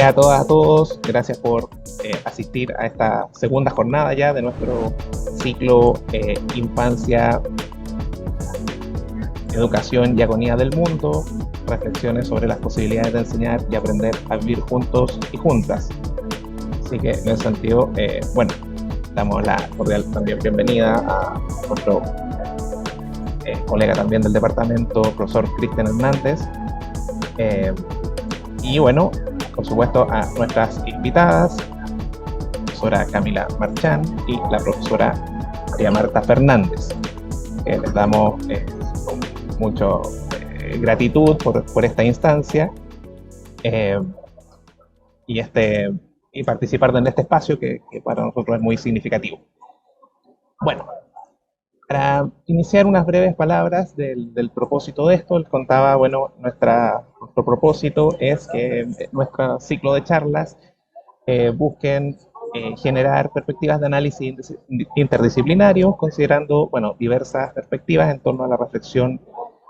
día a todas, a todos. Gracias por asistir a esta segunda jornada ya de nuestro ciclo Infancia, Educación y Agonía del Mundo. Reflexiones sobre las posibilidades de enseñar y aprender a vivir juntos y juntas. Así que en ese sentido, damos la cordial también bienvenida a nuestro colega también del departamento, profesor Cristian Hernández. Y bueno, por supuesto a nuestras invitadas, la profesora Camila Marchán y la profesora María Marta Fernández. Les damos mucho gratitud por esta instancia y participar en este espacio que para nosotros es muy significativo. Bueno, para iniciar unas breves palabras del propósito de esto, les contaba, nuestro propósito es que nuestro ciclo de charlas busquen generar perspectivas de análisis interdisciplinario, considerando, diversas perspectivas en torno a la reflexión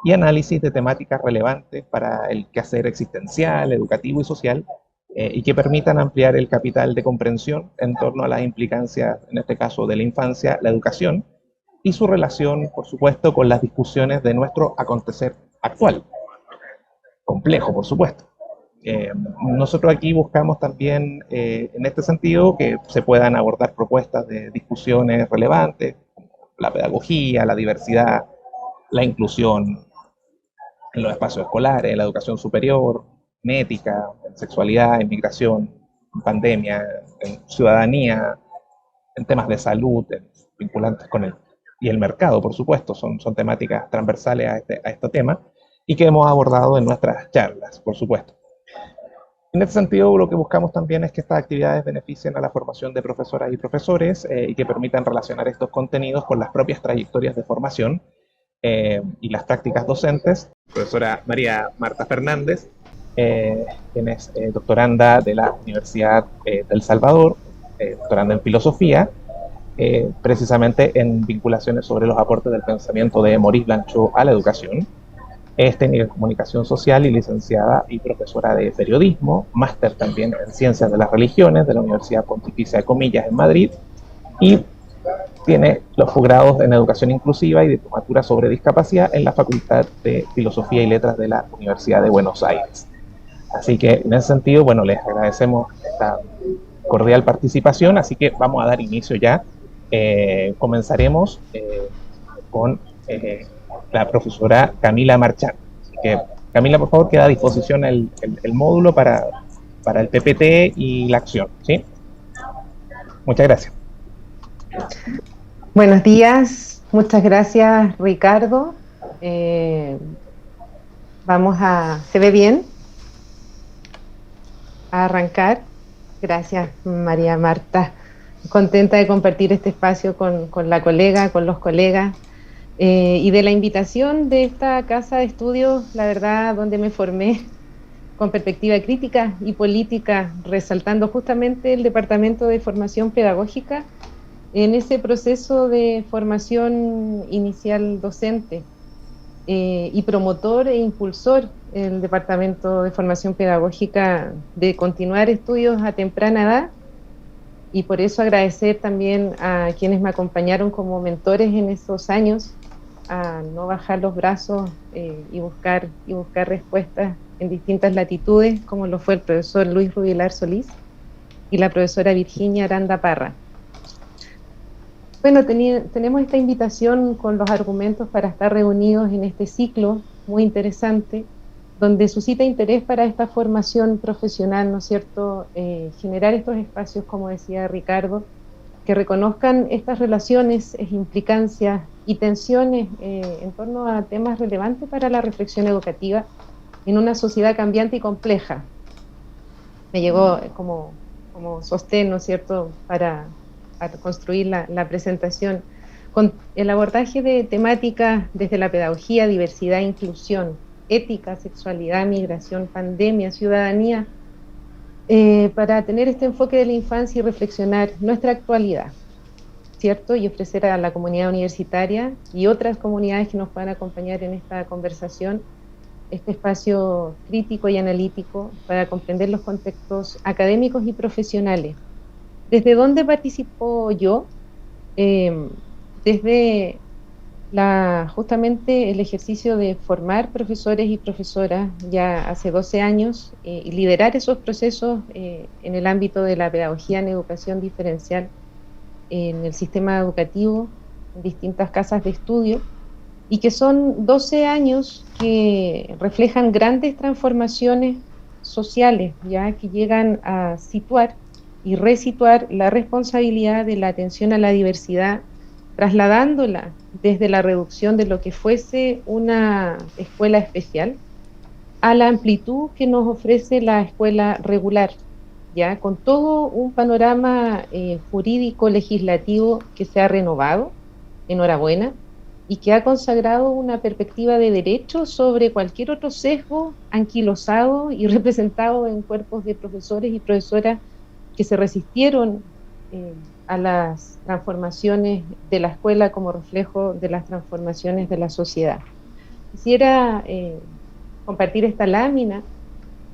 y análisis de temáticas relevantes para el quehacer existencial, educativo y social, y que permitan ampliar el capital de comprensión en torno a las implicancias, en este caso de la infancia, la educación, y su relación, por supuesto, con las discusiones de nuestro acontecer actual. Complejo, por supuesto. Nosotros aquí buscamos también, en este sentido, que se puedan abordar propuestas de discusiones relevantes, como la pedagogía, la diversidad, la inclusión en los espacios escolares, en la educación superior, en ética, en sexualidad, en migración, en pandemia, en ciudadanía, en temas de salud, vinculantes con el mercado, por supuesto, son temáticas transversales a este tema y que hemos abordado en nuestras charlas, por supuesto. En este sentido, lo que buscamos también es que estas actividades beneficien a la formación de profesoras y profesores y que permitan relacionar estos contenidos con las propias trayectorias de formación y las prácticas docentes. Profesora María Marta Fernández, quien es doctoranda de la Universidad de El Salvador, doctoranda en filosofía, precisamente en vinculaciones sobre los aportes del pensamiento de Maurice Blanchot a la educación. Es técnica en comunicación social y licenciada y profesora de periodismo, máster también en ciencias de las religiones de la Universidad Pontificia de Comillas en Madrid, y tiene los posgrados en educación inclusiva y diplomatura sobre discapacidad en la Facultad de Filosofía y Letras de la Universidad de Buenos Aires. Así que en ese sentido, les agradecemos esta cordial participación, así que vamos a dar inicio ya. Comenzaremos con la profesora Camila Marchán. Así que, Camila, por favor, queda a disposición el módulo para el PPT y la acción, ¿sí? Muchas gracias. Buenos días, muchas gracias, Ricardo. ¿Se ve bien? A arrancar. Gracias, María Marta. Contenta de compartir este espacio con la colega, con los colegas, y de la invitación de esta casa de estudios, la verdad, donde me formé con perspectiva crítica y política, resaltando justamente el Departamento de Formación Pedagógica en ese proceso de formación inicial docente, y promotor e impulsor el Departamento de Formación Pedagógica de continuar estudios a temprana edad, y por eso agradecer también a quienes me acompañaron como mentores en esos años, a no bajar los brazos y buscar respuestas en distintas latitudes, como lo fue el profesor Luis Rubilar Solís y la profesora Virginia Aranda Parra. Bueno, tenemos esta invitación con los argumentos para estar reunidos en este ciclo muy interesante, donde suscita interés para esta formación profesional, ¿no es cierto? Generar estos espacios, como decía Ricardo, que reconozcan estas relaciones, implicancias y tensiones en torno a temas relevantes para la reflexión educativa en una sociedad cambiante y compleja. Me llegó como sostén, ¿no es cierto?, para construir la presentación, con el abordaje de temáticas desde la pedagogía, diversidad, inclusión, ética, sexualidad, migración, pandemia, ciudadanía, para tener este enfoque de la infancia y reflexionar nuestra actualidad, ¿cierto? Y ofrecer a la comunidad universitaria y otras comunidades que nos puedan acompañar en esta conversación este espacio crítico y analítico para comprender los contextos académicos y profesionales. ¿Desde dónde participo yo? Desde justamente el ejercicio de formar profesores y profesoras ya hace 12 años y liderar esos procesos en el ámbito de la pedagogía en educación diferencial en el sistema educativo, en distintas casas de estudio, y que son 12 años que reflejan grandes transformaciones sociales, ya que llegan a situar y resituar la responsabilidad de la atención a la diversidad, trasladándola desde la reducción de lo que fuese una escuela especial a la amplitud que nos ofrece la escuela regular, ya con todo un panorama jurídico legislativo que se ha renovado, enhorabuena, y que ha consagrado una perspectiva de derecho sobre cualquier otro sesgo anquilosado y representado en cuerpos de profesores y profesoras que se resistieron a las transformaciones de la escuela como reflejo de las transformaciones de la sociedad. Quisiera compartir esta lámina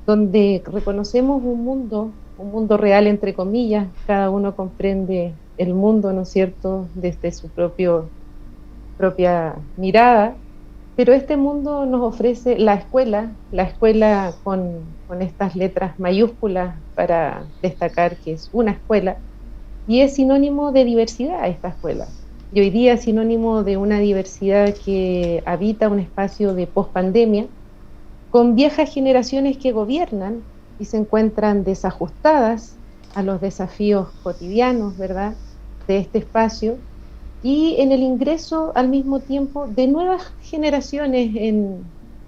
donde reconocemos un mundo real entre comillas, cada uno comprende el mundo, ¿no es cierto?, desde su propia mirada, pero este mundo nos ofrece la escuela con estas letras mayúsculas para destacar que es una escuela, y es sinónimo de diversidad esta escuela. Y hoy día es sinónimo de una diversidad que habita un espacio de pospandemia, con viejas generaciones que gobiernan y se encuentran desajustadas a los desafíos cotidianos, ¿verdad?, de este espacio, y en el ingreso al mismo tiempo de nuevas generaciones en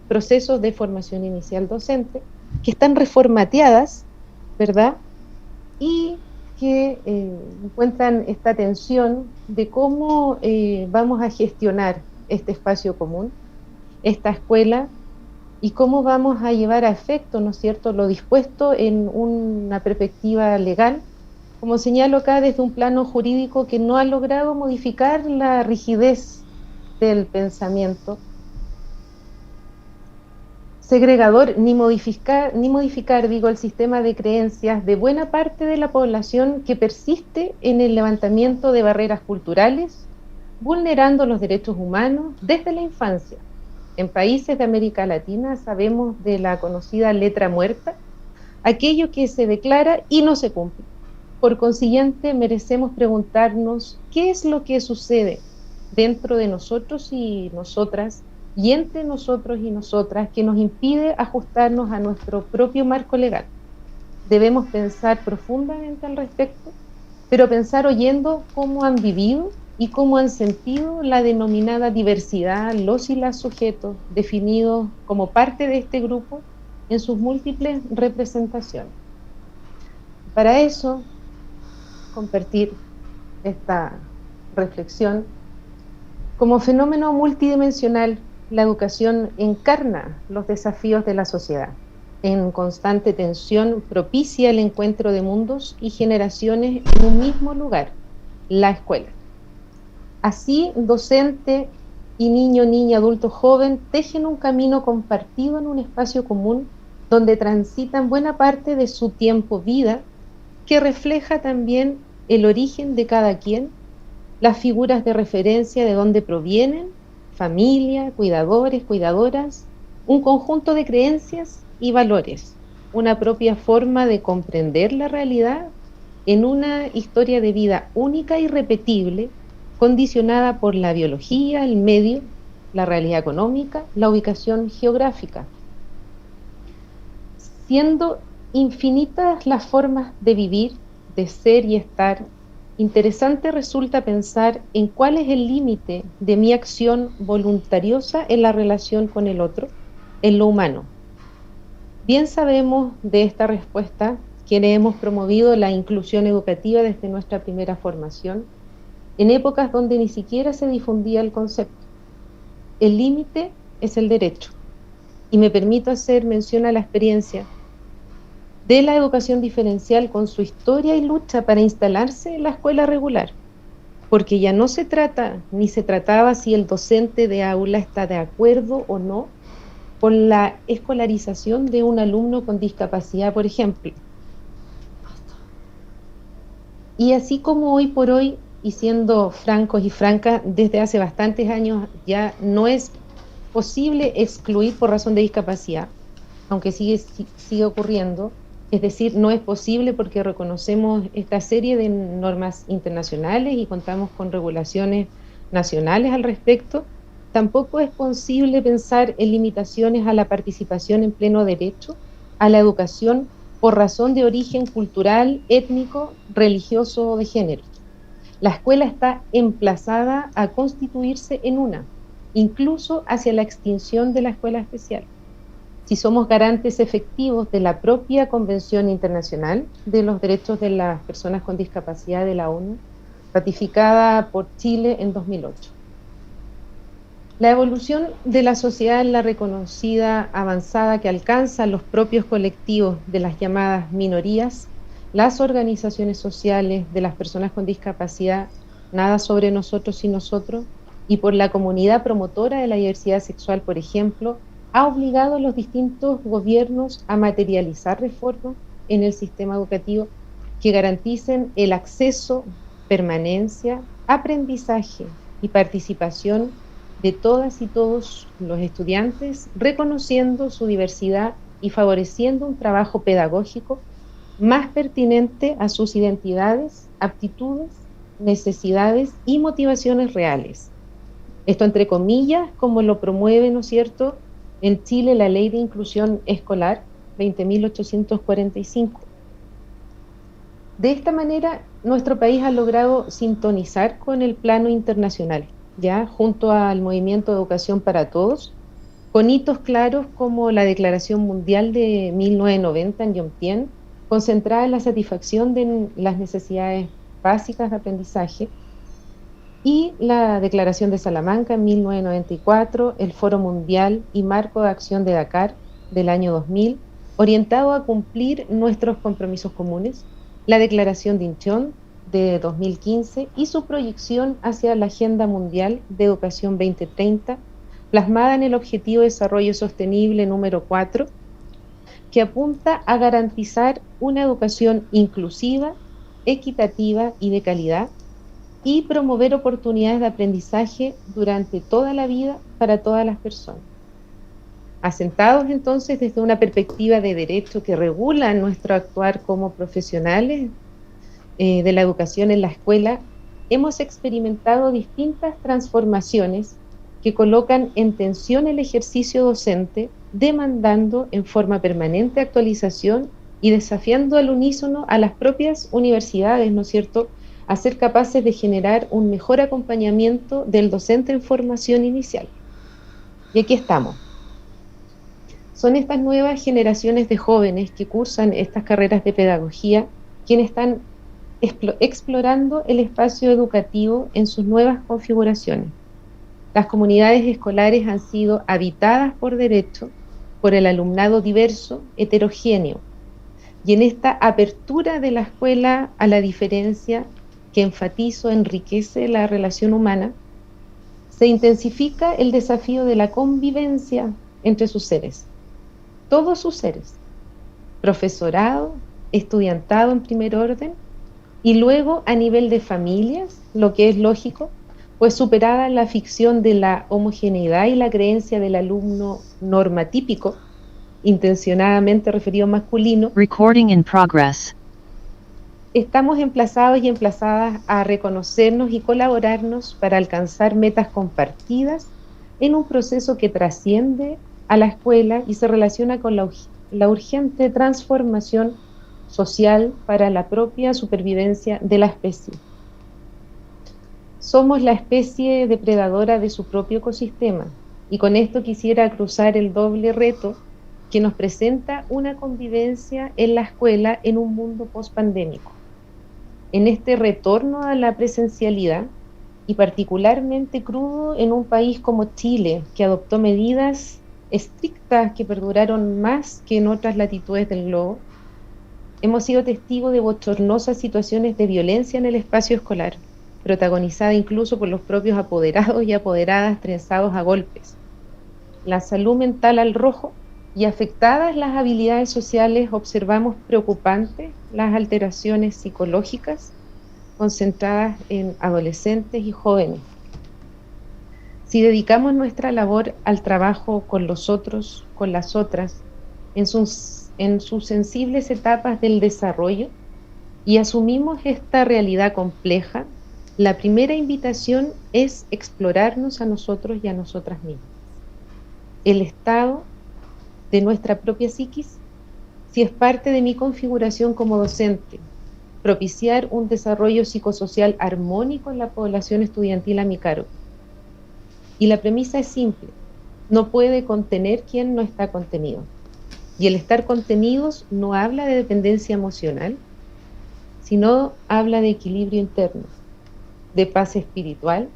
procesos de formación inicial docente, que están reformateadas, ¿verdad?, y que encuentran esta tensión de cómo vamos a gestionar este espacio común, esta escuela, y cómo vamos a llevar a efecto, ¿no es cierto?, lo dispuesto en una perspectiva legal, como señalo acá, desde un plano jurídico que no ha logrado modificar la rigidez del pensamiento segregador, ni modificar, digo, el sistema de creencias de buena parte de la población que persiste en el levantamiento de barreras culturales, vulnerando los derechos humanos desde la infancia. En países de América Latina sabemos de la conocida letra muerta, aquello que se declara y no se cumple. Por consiguiente, merecemos preguntarnos qué es lo que sucede dentro de nosotros y nosotras, y entre nosotros y nosotras, que nos impide ajustarnos a nuestro propio marco legal. Debemos pensar profundamente al respecto, pero pensar oyendo cómo han vivido y cómo han sentido la denominada diversidad los y las sujetos definidos como parte de este grupo en sus múltiples representaciones. Para eso, compartir esta reflexión. Como fenómeno multidimensional, la educación encarna los desafíos de la sociedad. En constante tensión propicia el encuentro de mundos y generaciones en un mismo lugar, la escuela. Así, docente y niño, niña, adulto, joven tejen un camino compartido en un espacio común donde transitan buena parte de su tiempo vida, que refleja también el origen de cada quien, las figuras de referencia de dónde provienen, familia, cuidadores, cuidadoras, un conjunto de creencias y valores, una propia forma de comprender la realidad en una historia de vida única y repetible, condicionada por la biología, el medio, la realidad económica, la ubicación geográfica. Siendo infinitas las formas de vivir, de ser y estar, interesante resulta pensar en cuál es el límite de mi acción voluntariosa en la relación con el otro, en lo humano. Bien sabemos de esta respuesta quienes hemos promovido la inclusión educativa desde nuestra primera formación, en épocas donde ni siquiera se difundía el concepto. El límite es el derecho, y me permito hacer mención a la experiencia de la educación diferencial con su historia y lucha para instalarse en la escuela regular, porque ya no se trata, ni se trataba si el docente de aula está de acuerdo o no por la escolarización de un alumno con discapacidad, por ejemplo. Y así como hoy por hoy, y siendo francos y francas, desde hace bastantes años ya no es posible excluir por razón de discapacidad, aunque sigue ocurriendo, es decir, no es posible porque reconocemos esta serie de normas internacionales y contamos con regulaciones nacionales al respecto. Tampoco es posible pensar en limitaciones a la participación en pleno derecho a la educación por razón de origen cultural, étnico, religioso o de género. La escuela está emplazada a constituirse en una, incluso hacia la extinción de la escuela especial. Si somos garantes efectivos de la propia Convención Internacional de los Derechos de las Personas con Discapacidad de la ONU, ratificada por Chile en 2008. La evolución de la sociedad en la reconocida avanzada que alcanzan los propios colectivos de las llamadas minorías, las organizaciones sociales de las personas con discapacidad, Nada sobre nosotros y nosotros, y por la comunidad promotora de la diversidad sexual, por ejemplo, ha obligado a los distintos gobiernos a materializar reformas en el sistema educativo que garanticen el acceso, permanencia, aprendizaje y participación de todas y todos los estudiantes, reconociendo su diversidad y favoreciendo un trabajo pedagógico más pertinente a sus identidades, aptitudes, necesidades y motivaciones reales. Esto entre comillas, como lo promueve, ¿no es cierto?, en Chile la Ley de Inclusión Escolar 20.845. De esta manera, nuestro país ha logrado sintonizar con el plano internacional, ya junto al Movimiento de Educación para Todos, con hitos claros como la Declaración Mundial de 1990 en Yomtien, concentrada en la satisfacción de las necesidades básicas de aprendizaje, y la Declaración de Salamanca en 1994, el Foro Mundial y Marco de Acción de Dakar del año 2000, orientado a cumplir nuestros compromisos comunes, la Declaración de Incheon de 2015 y su proyección hacia la Agenda Mundial de Educación 2030, plasmada en el Objetivo de Desarrollo Sostenible número 4, que apunta a garantizar una educación inclusiva, equitativa y de calidad, y promover oportunidades de aprendizaje durante toda la vida para todas las personas. Asentados entonces desde una perspectiva de derecho que regula nuestro actuar como profesionales de la educación en la escuela, hemos experimentado distintas transformaciones que colocan en tensión el ejercicio docente, demandando en forma permanente actualización y desafiando al unísono a las propias universidades, ¿no es cierto?, a ser capaces de generar un mejor acompañamiento del docente en formación inicial. Y aquí estamos. Son estas nuevas generaciones de jóvenes que cursan estas carreras de pedagogía quienes están explorando el espacio educativo en sus nuevas configuraciones. Las comunidades escolares han sido habitadas por derecho por el alumnado diverso, heterogéneo, y en esta apertura de la escuela a la diferencia, que enfatizo enriquece la relación humana, se intensifica el desafío de la convivencia entre sus seres, todos sus seres, profesorado, estudiantado en primer orden, y luego a nivel de familias, lo que es lógico, pues superada la ficción de la homogeneidad y la creencia del alumno normatípico, intencionadamente referido masculino. Recording in progress. Estamos emplazados y emplazadas a reconocernos y colaborarnos para alcanzar metas compartidas en un proceso que trasciende a la escuela y se relaciona con la urgente transformación social para la propia supervivencia de la especie. Somos la especie depredadora de su propio ecosistema, y con esto quisiera cruzar el doble reto que nos presenta una convivencia en la escuela en un mundo post-pandémico. En este retorno a la presencialidad, y particularmente crudo en un país como Chile, que adoptó medidas estrictas que perduraron más que en otras latitudes del globo, hemos sido testigos de bochornosas situaciones de violencia en el espacio escolar, protagonizada incluso por los propios apoderados y apoderadas trenzados a golpes. la salud mental al rojo y afectadas las habilidades sociales, observamos preocupantes las alteraciones psicológicas concentradas en adolescentes y jóvenes. Si dedicamos nuestra labor al trabajo con los otros, con las otras, en sus sensibles etapas del desarrollo, y asumimos esta realidad compleja, la primera invitación es explorarnos a nosotros y a nosotras mismas. El estado de nuestra propia psiquis, si es parte de mi configuración como docente, propiciar un desarrollo psicosocial armónico en la población estudiantil a mi cargo. Y la premisa es simple: no puede contener quien no está contenido. Y el estar contenidos no habla de dependencia emocional, sino habla de equilibrio interno, de paz espiritual,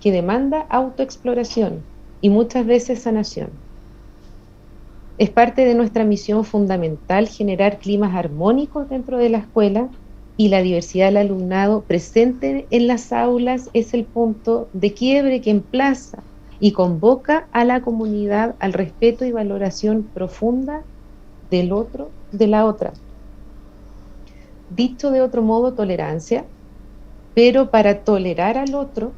que demanda autoexploración y muchas veces sanación. Es parte de nuestra misión fundamental generar climas armónicos dentro de la escuela, y la diversidad del alumnado presente en las aulas es el punto de quiebre que emplaza y convoca a la comunidad al respeto y valoración profunda del otro, de la otra. Dicho de otro modo, tolerancia, pero para tolerar al otro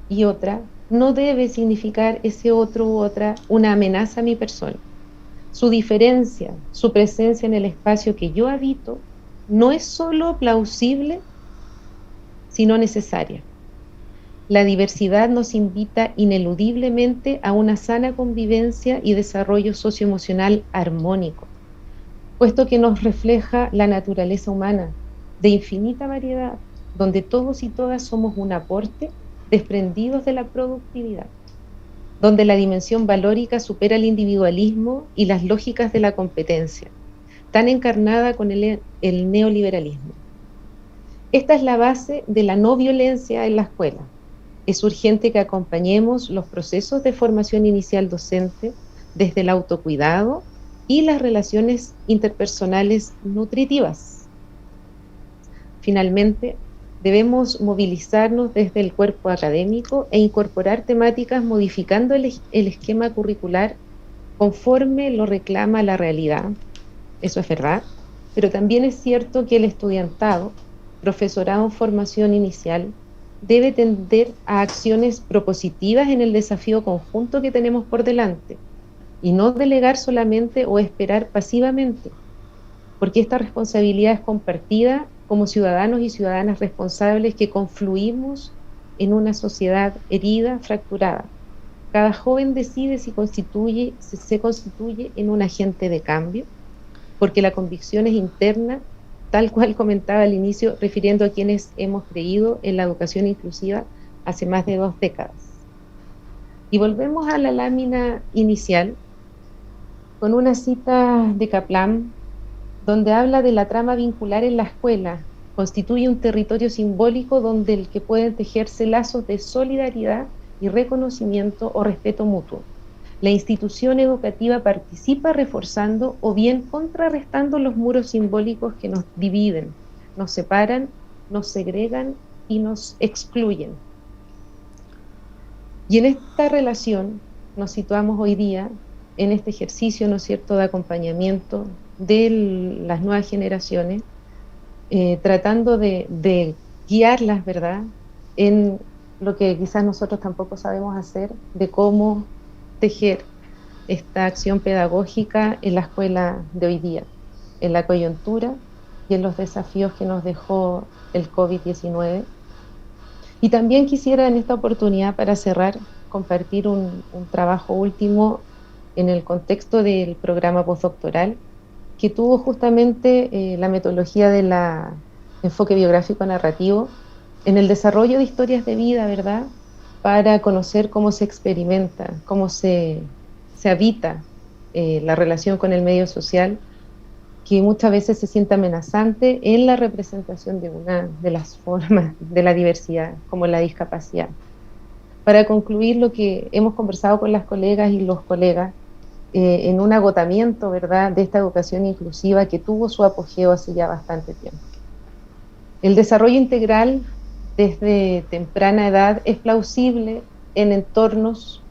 y otra no debe significar ese otro u otra una amenaza a mi persona. Su diferencia, su presencia en el espacio que yo habito, no es solo plausible, sino necesaria. La diversidad nos invita ineludiblemente a una sana convivencia y desarrollo socioemocional armónico, puesto que nos refleja la naturaleza humana de infinita variedad, donde todos y todas somos un aporte desprendidos de la productividad, donde la dimensión valórica supera el individualismo y las lógicas de la competencia, tan encarnada con el neoliberalismo. Esta es la base de la no violencia en la escuela. Es urgente que acompañemos los procesos de formación inicial docente desde el autocuidado y las relaciones interpersonales nutritivas. Finalmente, debemos movilizarnos desde el cuerpo académico e incorporar temáticas modificando el esquema curricular conforme lo reclama la realidad. Eso es verdad, pero también es cierto que el estudiantado, profesorado en formación inicial, debe tender a acciones propositivas en el desafío conjunto que tenemos por delante, y no delegar solamente o esperar pasivamente, porque esta responsabilidad es compartida como ciudadanos y ciudadanas responsables que confluimos en una sociedad herida, fracturada. Cada joven decide si se constituye en un agente de cambio, porque la convicción es interna, tal cual comentaba al inicio, refiriendo a quienes hemos creído en la educación inclusiva hace más de 2 décadas. Y volvemos a la lámina inicial con una cita de Kaplan, donde habla de la trama vincular en la escuela. Constituye un territorio simbólico donde el que pueden tejerse lazos de solidaridad y reconocimiento o respeto mutuo. La institución educativa participa reforzando o bien contrarrestando los muros simbólicos que nos dividen, nos separan, nos segregan y nos excluyen. Y en esta relación nos situamos hoy día en este ejercicio, ¿no es cierto?, de acompañamiento de las nuevas generaciones, tratando de guiarlas, ¿verdad?, en lo que quizás nosotros tampoco sabemos hacer, de cómo tejer esta acción pedagógica en la escuela de hoy día, en la coyuntura y en los desafíos que nos dejó el COVID-19. Y también quisiera en esta oportunidad, para cerrar, compartir un trabajo último en el contexto del programa postdoctoral, que tuvo justamente la metodología del enfoque biográfico narrativo en el desarrollo de historias de vida, ¿verdad?, para conocer cómo se experimenta, cómo se habita la relación con el medio social, que muchas veces se siente amenazante en la representación de una de las formas de la diversidad, como la discapacidad. Para concluir lo que hemos conversado con las colegas y los colegas, en un agotamiento, ¿verdad?, de esta educación inclusiva que tuvo su apogeo hace ya bastante tiempo. El desarrollo integral desde temprana edad es plausible en entornos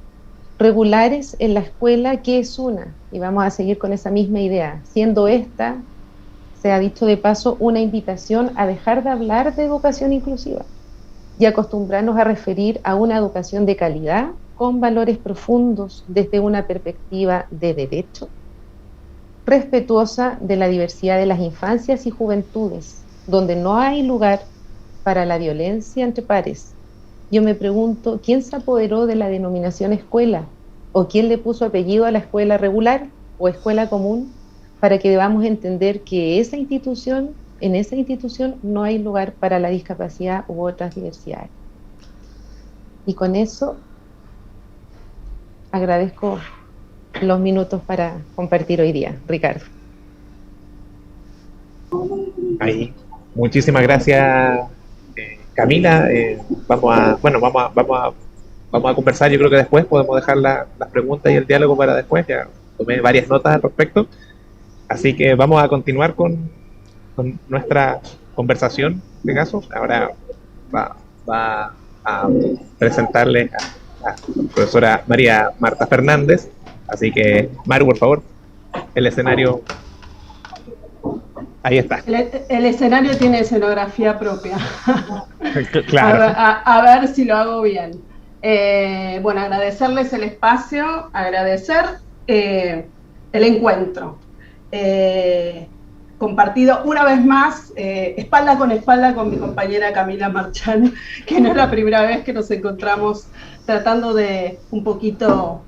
regulares en la escuela, ¿qué es una? Y vamos a seguir con esa misma idea, siendo esta, se ha dicho de paso, una invitación a dejar de hablar de educación inclusiva y acostumbrarnos a referir a una educación de calidad con valores profundos desde una perspectiva de derecho, respetuosa de la diversidad de las infancias y juventudes, donde no hay lugar para la violencia entre pares. Yo me pregunto, ¿quién se apoderó de la denominación escuela? ¿O quién le puso apellido a la escuela regular o escuela común? Para que debamos entender que en esa institución no hay lugar para la discapacidad u otras diversidades. Y con eso agradezco los minutos para compartir hoy día. Ricardo. Ahí. Muchísimas gracias, Camila. Vamos a conversar. Yo creo que después podemos dejar las preguntas y el diálogo para después. Ya tomé varias notas al respecto. Así que vamos a continuar con nuestra conversación, de caso. Ahora va a presentarles a la profesora María Marta Fernández. Así que, Maru, por favor, el escenario. Ahí está. El escenario tiene escenografía propia. Claro. A ver si lo hago bien. Bueno, agradecerles el espacio, agradecer el encuentro. Compartido una vez más, espalda con mi compañera Camila Marchán, que no es la primera vez que nos encontramos tratando de un poquito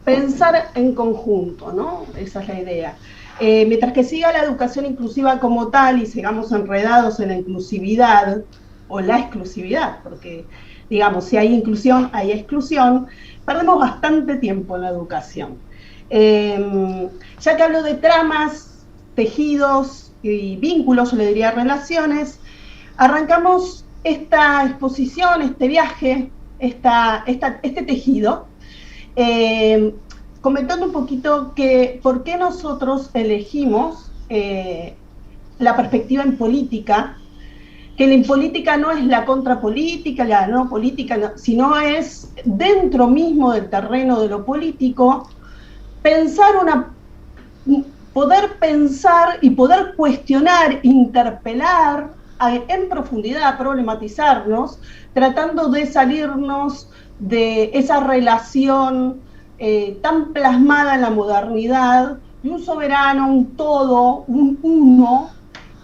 pensar en conjunto, ¿no? Esa es la idea. Mientras que siga la educación inclusiva como tal y sigamos enredados en la inclusividad o la exclusividad, porque, digamos, si hay inclusión, hay exclusión, perdemos bastante tiempo en la educación. Ya que hablo de tramas, tejidos y vínculos, yo le diría relaciones, arrancamos esta exposición, este viaje, este tejido, comentando un poquito que por qué nosotros elegimos la perspectiva en política, que en política no es la contrapolítica, la no política, no, sino es dentro mismo del terreno de lo político, poder pensar y poder cuestionar, interpelar en profundidad, problematizarnos, tratando de salirnos de esa relación tan plasmada en la modernidad, de un soberano, un todo, un uno,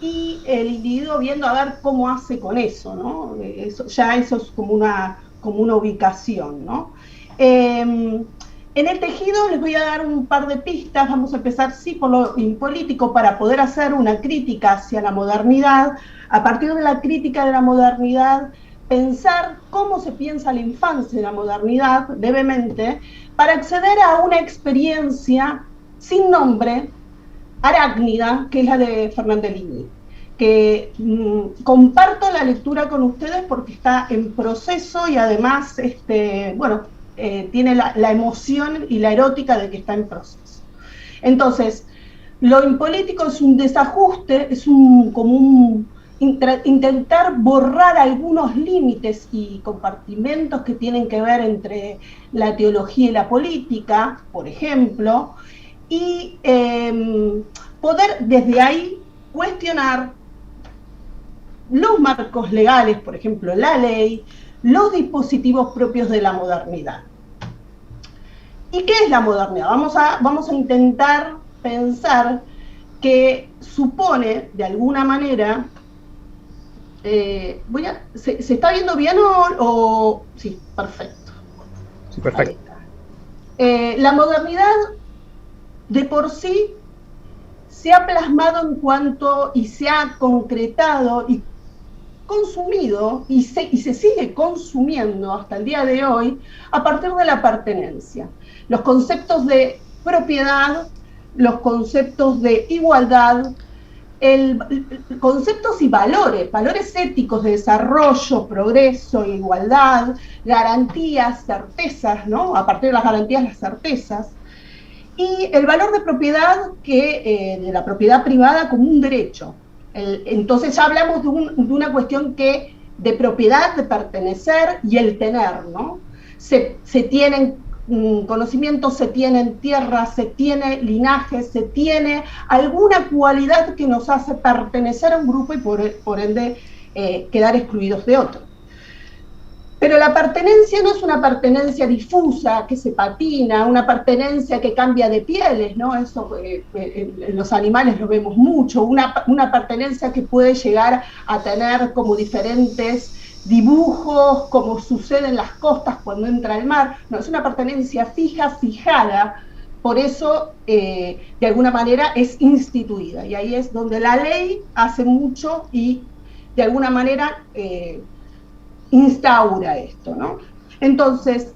y el individuo viendo a ver cómo hace con eso, ¿no? Eso es como una ubicación, ¿no? En el tejido les voy a dar un par de pistas. Vamos a empezar, sí, por lo político, para poder hacer una crítica hacia la modernidad. A partir de la crítica de la modernidad, pensar cómo se piensa la infancia en la modernidad, brevemente, para acceder a una experiencia sin nombre, arácnida, que es la de Fernandellini, que comparto la lectura con ustedes porque está en proceso y además, tiene la emoción y la erótica de que está en proceso. Entonces, lo impolítico es un desajuste, es intentar borrar algunos límites y compartimentos que tienen que ver entre la teología y la política, por ejemplo, y poder desde ahí cuestionar los marcos legales, por ejemplo, la ley, los dispositivos propios de la modernidad. ¿Y qué es la modernidad? Vamos a intentar pensar que supone, de alguna manera, ¿se está viendo bien o...? Sí, perfecto. Sí, perfecto. La modernidad, de por sí, se ha plasmado en cuanto y se ha concretado y consumido y se sigue consumiendo hasta el día de hoy a partir de la pertenencia. Los conceptos de propiedad, los conceptos de igualdad, conceptos y valores éticos de desarrollo, progreso, igualdad, garantías, certezas, ¿no? A partir de las garantías, las certezas, y el valor de propiedad, de la propiedad privada como un derecho. Entonces ya hablamos de una cuestión de propiedad, de pertenecer y el tener, ¿no? Se tienen conocimiento, se tienen tierras, se tiene linaje, se tiene alguna cualidad que nos hace pertenecer a un grupo y por ende quedar excluidos de otro. Pero la pertenencia no es una pertenencia difusa, que se patina, una pertenencia que cambia de pieles, ¿no? Eso en los animales lo vemos mucho, una pertenencia que puede llegar a tener como diferentes dibujos, como sucede en las costas cuando entra el mar. No, es una pertenencia fija, fijada, por eso de alguna manera es instituida, y ahí es donde la ley hace mucho y de alguna manera instaura esto, ¿no? Entonces,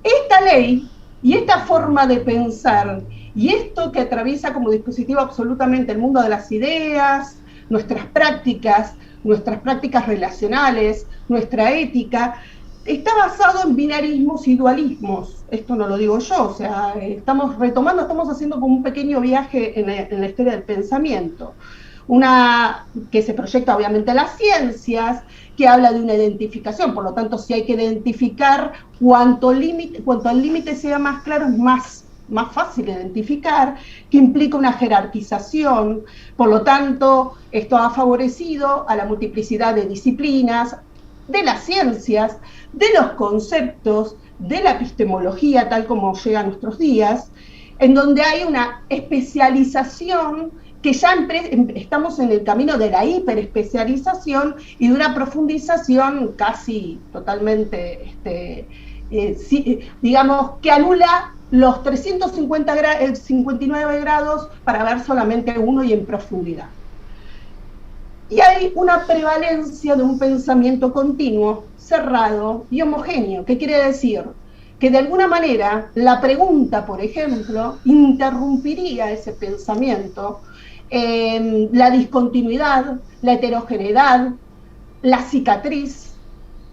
esta ley y esta forma de pensar y esto que atraviesa como dispositivo absolutamente el mundo de las ideas, nuestras prácticas relacionales, nuestra ética, está basado en binarismos y dualismos. Esto no lo digo yo, o sea, estamos haciendo como un pequeño viaje en la historia del pensamiento. Una que se proyecta obviamente a las ciencias, que habla de una identificación, por lo tanto, si hay que identificar, cuanto el límite sea más claro, es más fácil identificar, que implica una jerarquización, por lo tanto, esto ha favorecido a la multiplicidad de disciplinas, de las ciencias, de los conceptos, de la epistemología, tal como llega a nuestros días, en donde hay una especialización que ya estamos en el camino de la hiperespecialización y de una profundización casi totalmente, digamos, que anula los 59 grados para ver solamente uno y en profundidad. Y hay una prevalencia de un pensamiento continuo, cerrado y homogéneo. ¿Qué quiere decir? Que de alguna manera la pregunta, por ejemplo, interrumpiría ese pensamiento, la discontinuidad, la heterogeneidad, la cicatriz,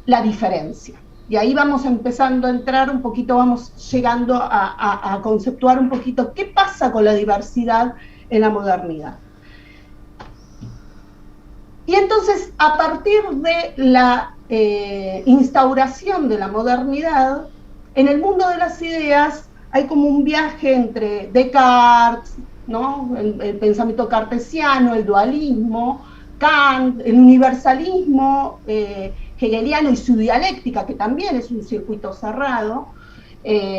la diferencia. Y ahí vamos empezando a entrar un poquito, vamos llegando a conceptuar un poquito qué pasa con la diversidad en la modernidad. Y entonces, a partir de la instauración de la modernidad, en el mundo de las ideas hay como un viaje entre Descartes, ¿no? El pensamiento cartesiano, el dualismo, Kant, el universalismo hegeliano y su dialéctica, que también es un circuito cerrado,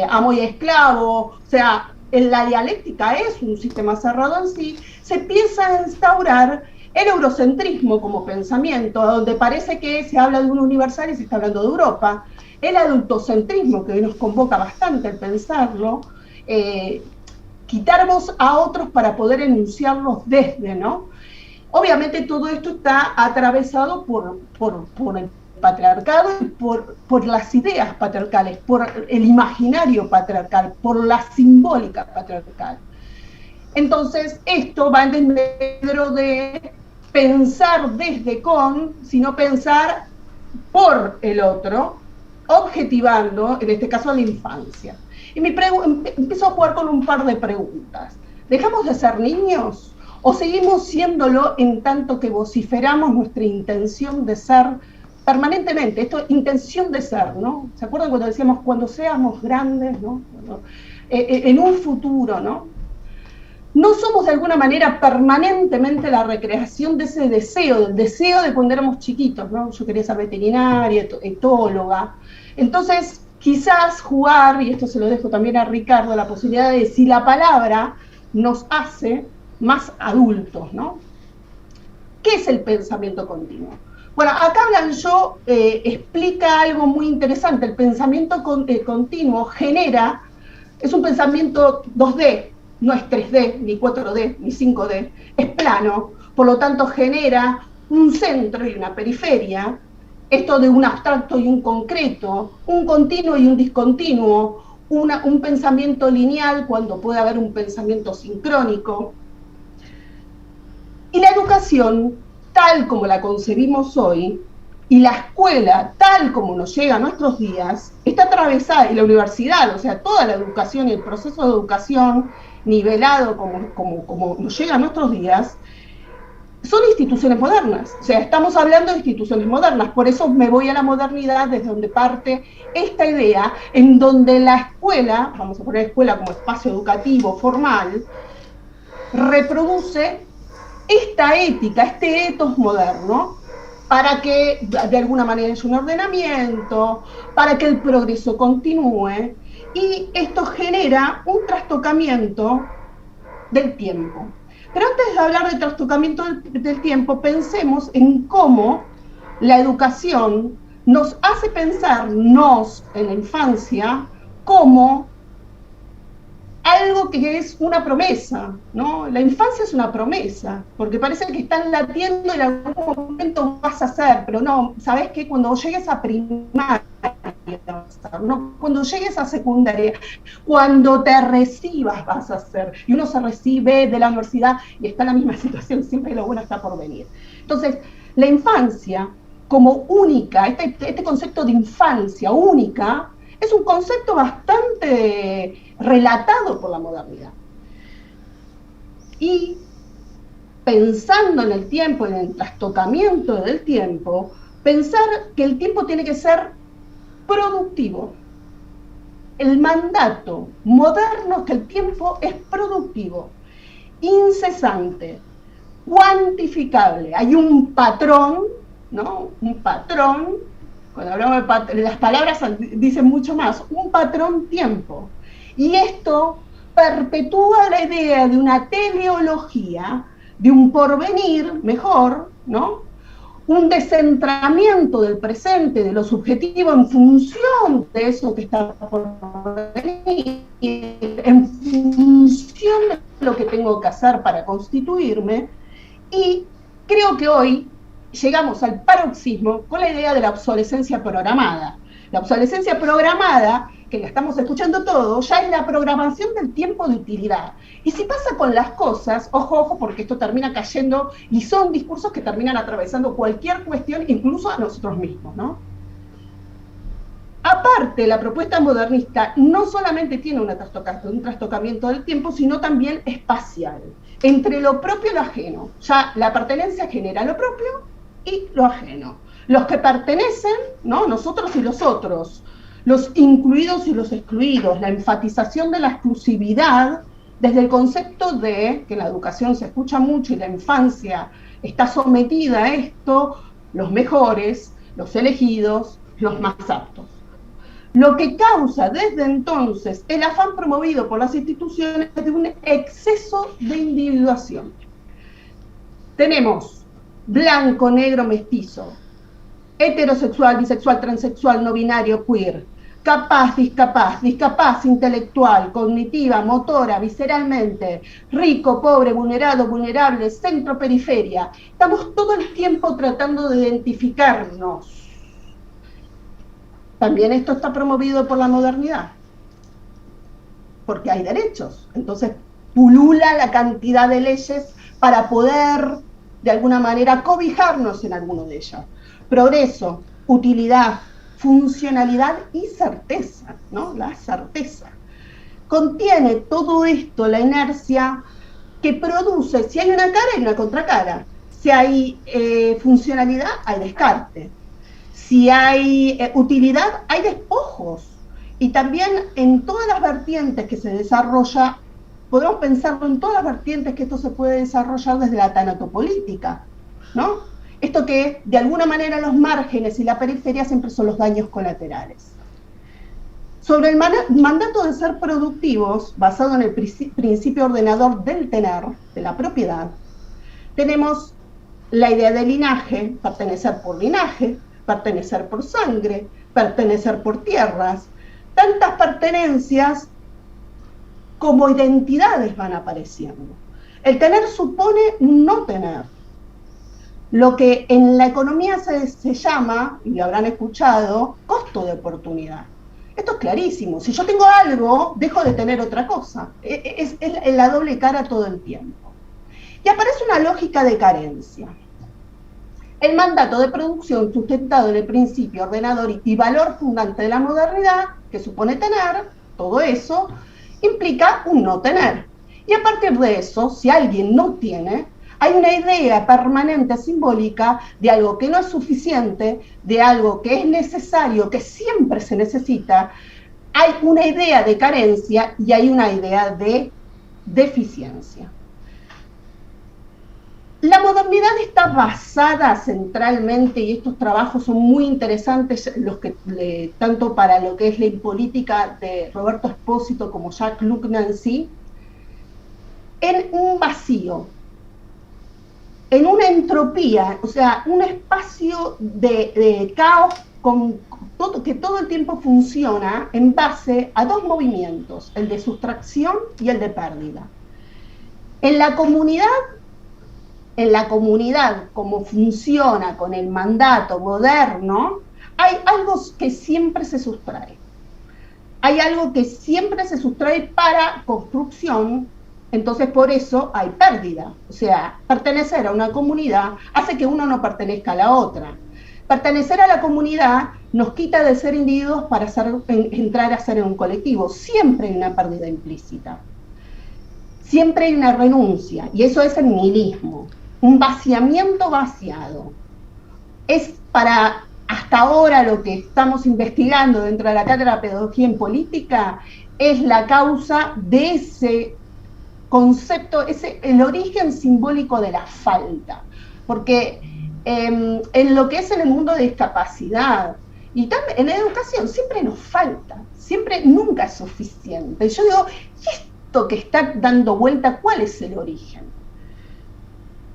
amo y esclavo, o sea, la dialéctica es un sistema cerrado en sí, se empieza a instaurar el eurocentrismo como pensamiento, donde parece que se habla de un universal y se está hablando de Europa, el adultocentrismo, que hoy nos convoca bastante el pensarlo, quitarnos a otros para poder enunciarlos desde, ¿no? Obviamente todo esto está atravesado por el patriarcado y por las ideas patriarcales, por el imaginario patriarcal, por la simbólica patriarcal. Entonces, esto va en desmedro de pensar desde sino pensar por el otro, objetivando, en este caso, a la infancia. Y empiezo a jugar con un par de preguntas. ¿Dejamos de ser niños? ¿O seguimos siéndolo en tanto que vociferamos nuestra intención de ser permanentemente? Esto, intención de ser, ¿no? ¿Se acuerdan cuando decíamos cuando seamos grandes, ¿no? En un futuro, ¿no? ¿No somos de alguna manera permanentemente la recreación de ese deseo, del deseo de cuando éramos chiquitos, ¿no? Yo quería ser veterinaria, etóloga. Entonces, quizás jugar, y esto se lo dejo también a Ricardo, la posibilidad de si la palabra nos hace más adultos, ¿no? ¿Qué es el pensamiento continuo? Bueno, acá Blanchot explica algo muy interesante. El pensamiento continuo es un pensamiento 2D, no es 3D, ni 4D, ni 5D, es plano, por lo tanto genera un centro y una periferia, esto de un abstracto y un concreto, un continuo y un discontinuo, un pensamiento lineal cuando puede haber un pensamiento sincrónico. Y la educación, tal como la concebimos hoy, y la escuela, tal como nos llega a nuestros días, está atravesada, y la universidad, o sea, toda la educación y el proceso de educación nivelado como nos llega a nuestros días, son instituciones modernas, o sea, estamos hablando de instituciones modernas, por eso me voy a la modernidad, desde donde parte esta idea, en donde la escuela, vamos a poner escuela como espacio educativo formal, reproduce esta ética, este ethos moderno, para que de alguna manera es un ordenamiento, para que el progreso continúe, y esto genera un trastocamiento del tiempo. Pero antes de hablar de trastocamiento del tiempo, pensemos en cómo la educación nos hace pensarnos en la infancia como algo que es una promesa, ¿no? La infancia es una promesa, porque parece que están latiendo y en algún momento vas a hacer, pero no, ¿sabes qué? Cuando llegues a primaria, ¿no? Cuando llegues a secundaria, cuando te recibas vas a hacer, y uno se recibe de la universidad y está en la misma situación, siempre lo bueno está por venir. Entonces, la infancia como única, este concepto de infancia única, es un concepto bastante relatado por la modernidad. Y pensando en el tiempo, en el trastocamiento del tiempo, pensar que el tiempo tiene que ser productivo. El mandato moderno es que el tiempo es productivo, incesante, cuantificable. Hay un patrón, ¿no? Un patrón. Cuando hablamos de las palabras dicen mucho más, un patrón tiempo. Y esto perpetúa la idea de una teleología, de un porvenir mejor, ¿no? Un descentramiento del presente, de lo subjetivo en función de eso que está por venir, en función de lo que tengo que hacer para constituirme. Y creo que hoy llegamos al paroxismo con la idea de la obsolescencia programada. La obsolescencia programada, que la estamos escuchando todos, ya es la programación del tiempo de utilidad. Y si pasa con las cosas, ojo, ojo, porque esto termina cayendo, y son discursos que terminan atravesando cualquier cuestión, incluso a nosotros mismos, ¿no? Aparte, la propuesta modernista no solamente tiene un trastocamiento del tiempo, sino también espacial, entre lo propio y lo ajeno. Ya la pertenencia genera lo propio y lo ajeno. Los que pertenecen, ¿no? Nosotros y los otros, los incluidos y los excluidos, la enfatización de la exclusividad, desde el concepto de, que en la educación se escucha mucho y la infancia está sometida a esto, los mejores, los elegidos, los más aptos. Lo que causa desde entonces el afán promovido por las instituciones de un exceso de individuación. Tenemos blanco, negro, mestizo, heterosexual, bisexual, transexual, no binario, queer, capaz, discapaz, intelectual, cognitiva, motora, visceralmente, rico, pobre, vulnerado, vulnerable, centro, periferia. Estamos todo el tiempo tratando de identificarnos. También esto está promovido por la modernidad, porque hay derechos. Entonces pulula la cantidad de leyes para poder, de alguna manera, cobijarnos en alguno de ellos. Progreso, utilidad, funcionalidad y certeza, ¿no? La certeza. Contiene todo esto la inercia que produce, si hay una cara, hay una contracara. Si hay funcionalidad, hay descarte. Si hay utilidad, hay despojos. Y también en todas las vertientes que se desarrolla, podemos pensarlo en todas las vertientes que esto se puede desarrollar desde la tanatopolítica, ¿no? Esto que de alguna manera los márgenes y la periferia siempre son los daños colaterales. Sobre el mandato de ser productivos, basado en el principio ordenador del tener, de la propiedad, tenemos la idea de linaje, pertenecer por linaje, pertenecer por sangre, pertenecer por tierras. Tantas pertenencias como identidades van apareciendo. El tener supone no tener. Lo que en la economía se llama, y lo habrán escuchado, costo de oportunidad. Esto es clarísimo. Si yo tengo algo, dejo de tener otra cosa. Es la doble cara todo el tiempo. Y aparece una lógica de carencia. El mandato de producción sustentado en el principio ordenador y valor fundante de la modernidad, que supone tener, todo eso, implica un no tener. Y a partir de eso, si alguien no tiene, Hay una idea permanente, simbólica, de algo que no es suficiente, de algo que es necesario, que siempre se necesita. Hay una idea de carencia y hay una idea de deficiencia. La modernidad está basada centralmente, y estos trabajos son muy interesantes, tanto para lo que es la política de Roberto Espósito como Jacques-Luc Nancy, en un vacío, en una entropía, o sea, un espacio de caos que todo el tiempo funciona en base a dos movimientos, el de sustracción y el de pérdida. En la comunidad, como funciona con el mandato moderno, hay algo que siempre se sustrae. Hay algo que siempre se sustrae para construcción, entonces por eso hay pérdida. O sea, pertenecer a una comunidad hace que uno no pertenezca a la otra. Pertenecer a la comunidad nos quita de ser individuos para entrar a ser en un colectivo. Siempre hay una pérdida implícita. Siempre hay una renuncia, y eso es el nihilismo. Un vaciamiento vaciado. Es para hasta ahora lo que estamos investigando dentro de la cátedra de Pedagogía en Política, es la causa de ese concepto, el origen simbólico de la falta. Porque en lo que es en el mundo de discapacidad y también en la educación siempre nos falta, nunca es suficiente. Yo digo, ¿y esto que está dando vuelta, cuál es el origen?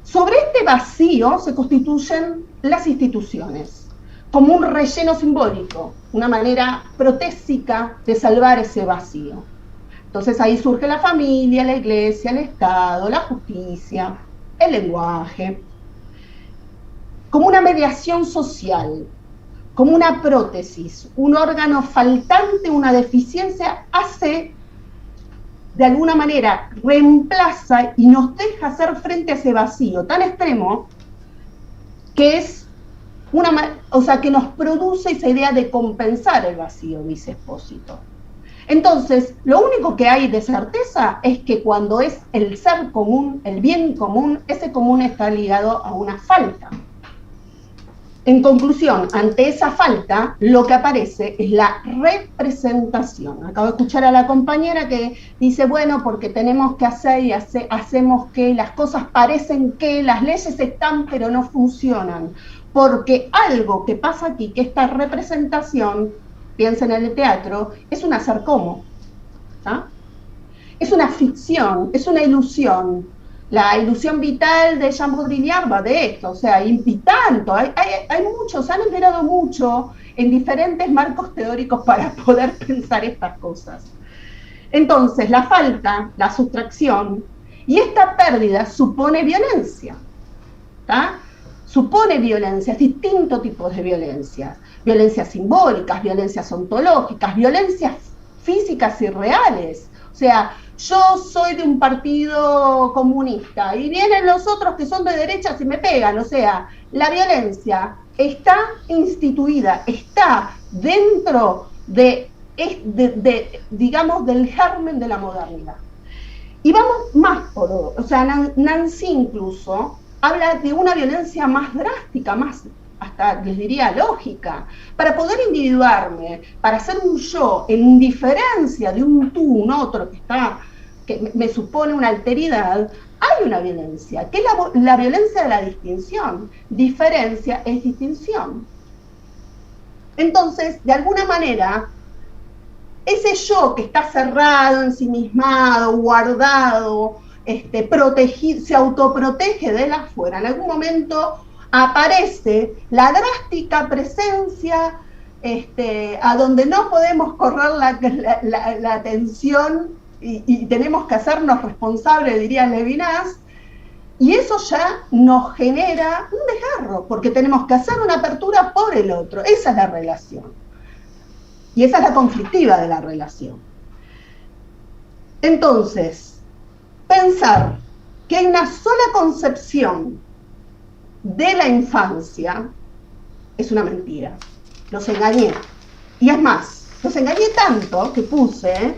Sobre este vacío se constituyen las instituciones, como un relleno simbólico, una manera protésica de salvar ese vacío. Entonces ahí surge la familia, la iglesia, el Estado, la justicia, el lenguaje, como una mediación social, como una prótesis, un órgano faltante, una deficiencia, de alguna manera reemplaza y nos deja hacer frente a ese vacío tan extremo que es que nos produce esa idea de compensar el vacío, dice Espósito. Entonces, lo único que hay de certeza es que cuando es el ser común, el bien común, ese común está ligado a una falta. En conclusión, ante esa falta, lo que aparece es la representación. Acabo de escuchar a la compañera que dice, bueno, porque tenemos que hacer y hacemos que las cosas parecen que las leyes están, pero no funcionan. Porque algo que pasa aquí, que esta representación, piensen en el teatro, es un hacer como. ¿Ah? Es una ficción, es una ilusión. La ilusión vital de Jean Baudrillard va de esto, o sea, y tanto, hay muchos, han esperado mucho en diferentes marcos teóricos para poder pensar estas cosas. Entonces, la falta, la sustracción, y esta pérdida supone violencia, ¿tá? Supone violencias, distintos tipos de violencias, violencias simbólicas, violencias ontológicas, violencias físicas y reales, o sea, yo soy de un partido comunista y vienen los otros que son de derecha y me pegan, o sea, la violencia está instituida, está dentro digamos, del germen de la modernidad. Y vamos más o sea, Nancy incluso habla de una violencia más drástica, más, hasta les diría lógica, para poder individuarme, para ser un yo, en diferencia de un tú, un otro que me supone una alteridad, hay una violencia, que es la violencia de la distinción. Diferencia es distinción. Entonces, de alguna manera, ese yo que está cerrado, ensimismado, guardado, protegido, se autoprotege de la afuera, en algún momento aparece la drástica presencia a donde no podemos correr la atención y tenemos que hacernos responsables, diría Levinas, y eso ya nos genera un desgarro, porque tenemos que hacer una apertura por el otro. Esa es la relación. Y esa es la conflictiva de la relación. Entonces, pensar que hay una sola concepción de la infancia es una mentira. Los engañé. Y es más, los engañé tanto que puse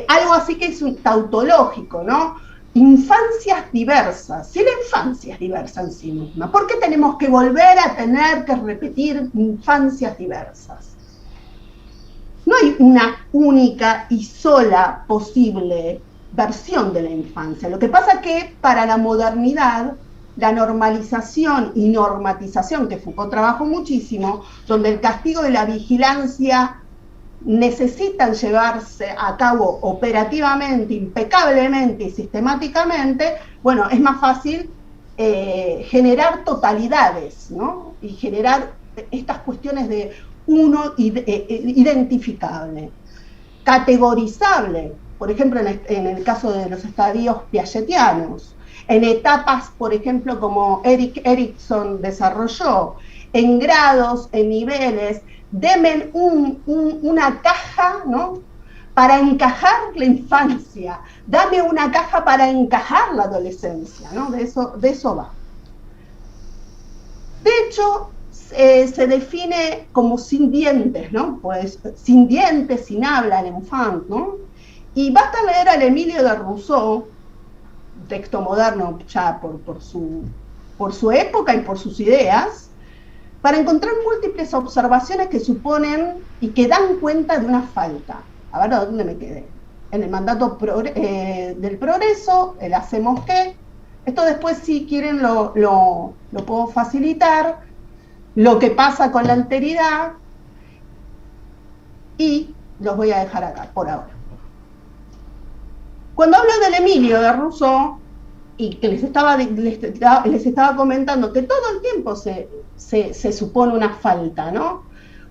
algo así que es un tautológico, ¿no? infancias diversas. Si la infancia es diversa en sí misma, ¿por qué tenemos que volver a tener que repetir infancias diversas? No hay una única y sola posible versión de la infancia. Lo que pasa es que para la modernidad, la normalización y normatización, que Foucault trabajó muchísimo, donde el castigo y la vigilancia necesitan llevarse a cabo operativamente, impecablemente y sistemáticamente, bueno, es más fácil generar totalidades, ¿no? Y generar estas cuestiones de uno identificable, categorizable, por ejemplo, en el caso de los estadios piagetianos, en etapas, por ejemplo, como Erik Erikson desarrolló, en grados, en niveles. Deme una caja, ¿no?, para encajar la infancia, dame una caja para encajar la adolescencia, ¿no? De eso va. De hecho, se define como sin dientes, ¿no? Pues sin dientes, sin habla, el enfant, ¿no? Y basta leer al Emilio de Rousseau, texto moderno ya por su época y por sus ideas, para encontrar múltiples observaciones que suponen y que dan cuenta de una falta. A ver, ¿a dónde me quedé? En el mandato del progreso, el hacemos qué. Esto después, si quieren, lo puedo facilitar. Lo que pasa con la alteridad. Y los voy a dejar acá, por ahora. Cuando hablo del Emilio de Rousseau, y que les estaba comentando que todo el tiempo se supone una falta, ¿no?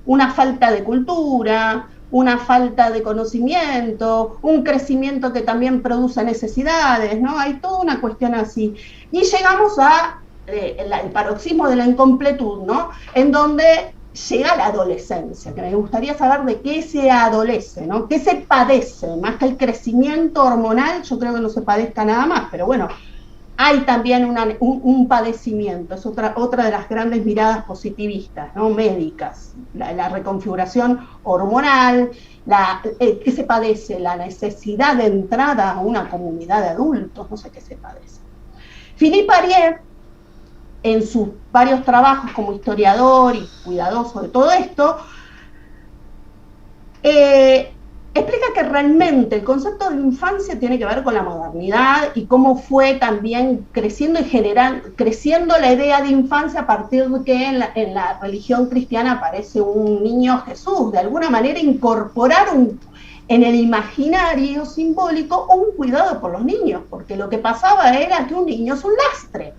Una falta de cultura, una falta de conocimiento, un crecimiento que también produce necesidades, ¿no? Hay toda una cuestión así. Y llegamos a el paroxismo de la incompletud, ¿no? En donde llega la adolescencia, que me gustaría saber de qué se adolece, ¿no? ¿Qué se padece? Más que el crecimiento hormonal, yo creo que no se padezca nada más, pero bueno, hay también un padecimiento, es otra de las grandes miradas positivistas, ¿no?, médicas, la reconfiguración hormonal, ¿qué se padece? La necesidad de entrada a una comunidad de adultos, no sé qué se padece. Philippe Ariès, en sus varios trabajos como historiador y cuidadoso de todo esto, explica que realmente el concepto de infancia tiene que ver con la modernidad y cómo fue también creciendo la idea de infancia a partir de que en la religión cristiana aparece un niño Jesús, de alguna manera incorporar en el imaginario simbólico un cuidado por los niños, porque lo que pasaba era que un niño es un lastre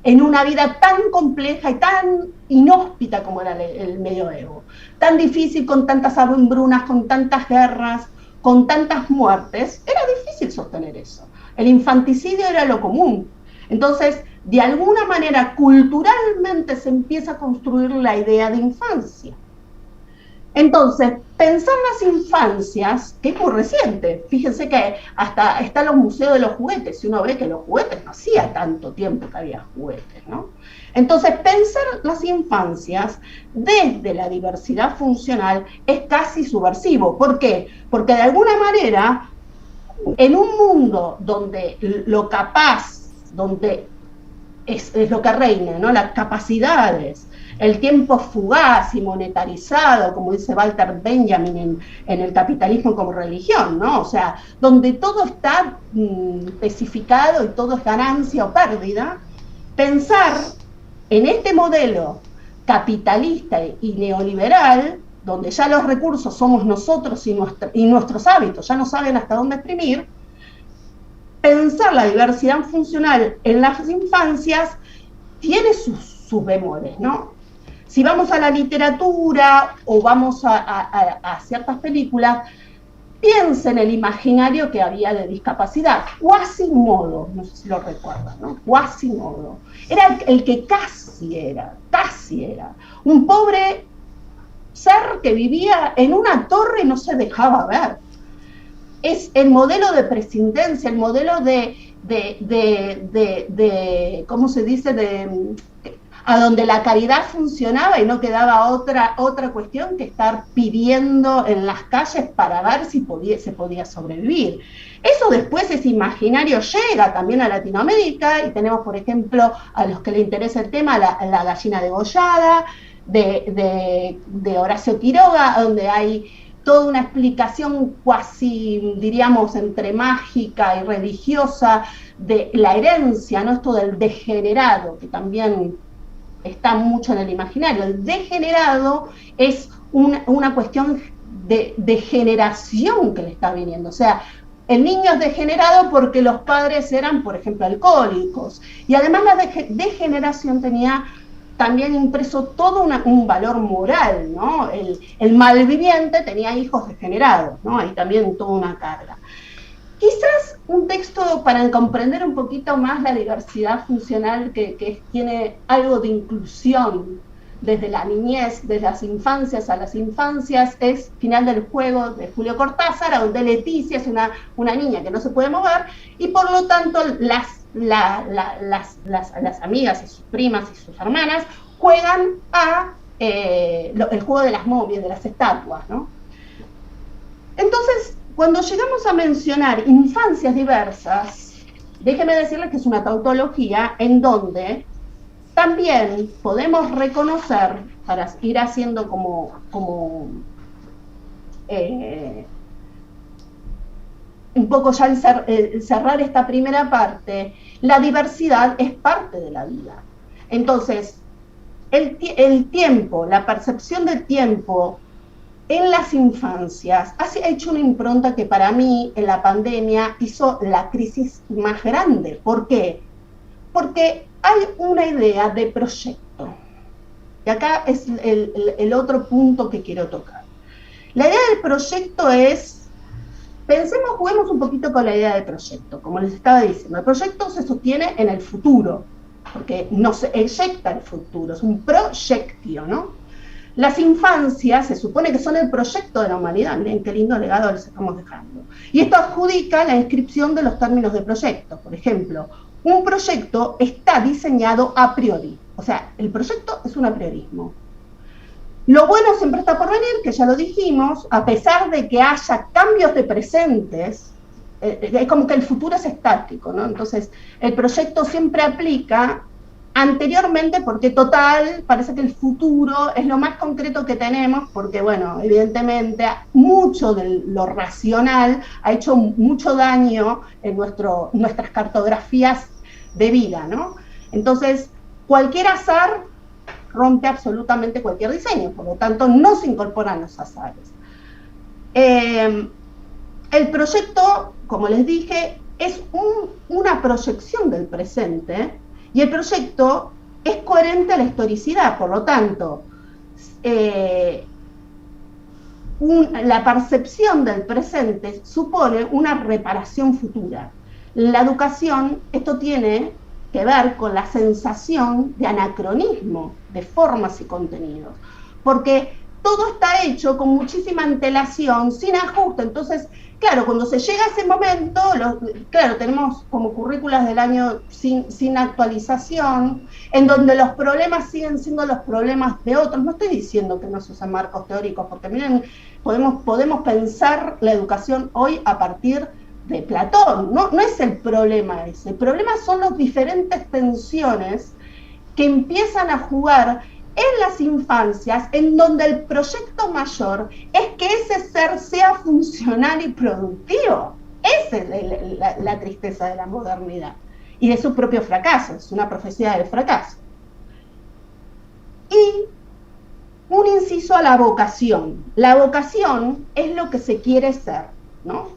en una vida tan compleja y tan inhóspita como era el medioevo, tan difícil, con tantas hambrunas, con tantas guerras, con tantas muertes, era difícil sostener eso. El infanticidio era lo común. Entonces, de alguna manera, culturalmente se empieza a construir la idea de infancia. Entonces, pensar las infancias, que es muy reciente, fíjense que hasta están los museos de los juguetes, y uno ve que los juguetes no hacía tanto tiempo que había juguetes, ¿no? Entonces, pensar las infancias desde la diversidad funcional es casi subversivo. ¿Por qué? Porque de alguna manera, en un mundo donde lo capaz, donde es lo que reina, ¿no?, las capacidades, el tiempo fugaz y monetarizado, como dice Walter Benjamin en El capitalismo como religión, ¿no? O sea, donde todo está especificado y todo es ganancia o pérdida, pensar en este modelo capitalista y neoliberal, donde ya los recursos somos nosotros y nuestros hábitos ya no saben hasta dónde exprimir, pensar la diversidad funcional en las infancias tiene sus bemoles, ¿no? Si vamos a la literatura o vamos a ciertas películas, piensa en el imaginario que había de discapacidad. Quasimodo, no sé si lo recuerdan, ¿no? Quasimodo. Era el que casi era. Un pobre ser que vivía en una torre y no se dejaba ver. Es el modelo de prescindencia, el modelo de ¿cómo se dice?, a donde la caridad funcionaba y no quedaba otra cuestión que estar pidiendo en las calles para ver si se podía sobrevivir. Eso después, ese imaginario llega también a Latinoamérica, y tenemos, por ejemplo, a los que les interesa el tema, la gallina degollada, de Horacio Quiroga, donde hay toda una explicación cuasi, diríamos, entre mágica y religiosa de la herencia, ¿no? Esto del degenerado, que también está mucho en el imaginario. El degenerado es una cuestión de generación que le está viniendo. O sea, el niño es degenerado porque los padres eran, por ejemplo, alcohólicos. Y además la degeneración tenía también impreso todo un valor moral, ¿no? El malviviente tenía hijos degenerados, ¿no? Ahí también toda una carga. Quizás un texto para comprender un poquito más la diversidad funcional que tiene algo de inclusión desde la niñez, desde las infancias a las infancias, es Final del Juego de Julio Cortázar, donde Leticia es una niña que no se puede mover y por lo tanto las amigas y sus primas y sus hermanas juegan el juego de las momias, de las estatuas, ¿no? Entonces, cuando llegamos a mencionar infancias diversas, déjeme decirles que es una tautología en donde también podemos reconocer, para ir haciendo un poco ya cerrar esta primera parte, la diversidad es parte de la vida. Entonces, el tiempo, la percepción del tiempo en las infancias ha hecho una impronta que para mí en la pandemia hizo la crisis más grande. ¿Por qué? Porque hay una idea de proyecto. Y acá es el otro punto que quiero tocar. La idea del proyecto es, juguemos un poquito con la idea del proyecto. Como les estaba diciendo, el proyecto se sostiene en el futuro, porque no se eyecta el futuro, es un proyectio, ¿no? Las infancias se supone que son el proyecto de la humanidad. Miren qué lindo legado les estamos dejando. Y esto adjudica la inscripción de los términos de proyecto. Por ejemplo, un proyecto está diseñado a priori. O sea, el proyecto es un apriorismo. Lo bueno siempre está por venir, que ya lo dijimos, a pesar de que haya cambios de presentes, es como que el futuro es estático, ¿no? Entonces, el proyecto siempre aplica anteriormente, porque total, parece que el futuro es lo más concreto que tenemos, porque bueno, evidentemente mucho de lo racional ha hecho mucho daño en nuestras cartografías de vida, ¿no? Entonces, cualquier azar rompe absolutamente cualquier diseño, por lo tanto no se incorporan los azares. El proyecto, como les dije, es una proyección del presente. Y el proyecto es coherente a la historicidad, por lo tanto, la percepción del presente supone una reparación futura. La educación, esto tiene que ver con la sensación de anacronismo de formas y contenidos, porque todo está hecho con muchísima antelación, sin ajuste. Entonces, claro, cuando se llega a ese momento, claro, tenemos como currículas del año sin actualización, en donde los problemas siguen siendo los problemas de otros. No estoy diciendo que no se usen marcos teóricos, porque miren, podemos pensar la educación hoy a partir de Platón. No es el problema ese. El problema son las diferentes tensiones que empiezan a jugar en las infancias, en donde el proyecto mayor es que ese ser sea funcional y productivo. Esa es la tristeza de la modernidad y de su propio fracaso, es una profecía del fracaso. Y un inciso a la vocación. La vocación es lo que se quiere ser, ¿no?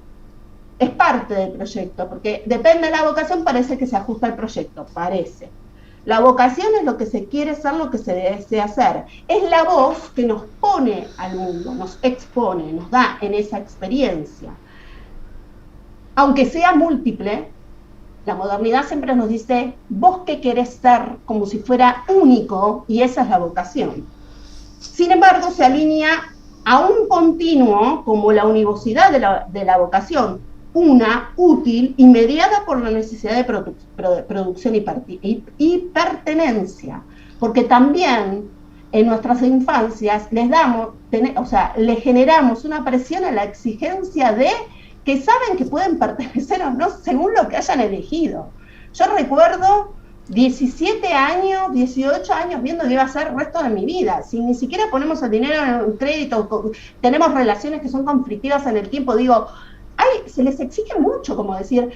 Es parte del proyecto, porque depende de la vocación, parece que se ajusta al proyecto, parece. La vocación es lo que se quiere ser, lo que se desea hacer. Es la voz que nos pone al mundo, nos expone, nos da en esa experiencia. Aunque sea múltiple, la modernidad siempre nos dice, vos qué querés ser, como si fuera único, y esa es la vocación. Sin embargo, se alinea a un continuo, como la univocidad de la vocación, una útil y mediada por la necesidad de producción y pertenencia. porque también en nuestras infancias les generamos una presión a la exigencia de que saben que pueden pertenecer o no según lo que hayan elegido. Yo recuerdo 17 años, 18 años viendo que iba a ser el resto de mi vida. Si ni siquiera ponemos el dinero en un crédito, tenemos relaciones que son conflictivas en el tiempo, digo, se les exige mucho, como decir,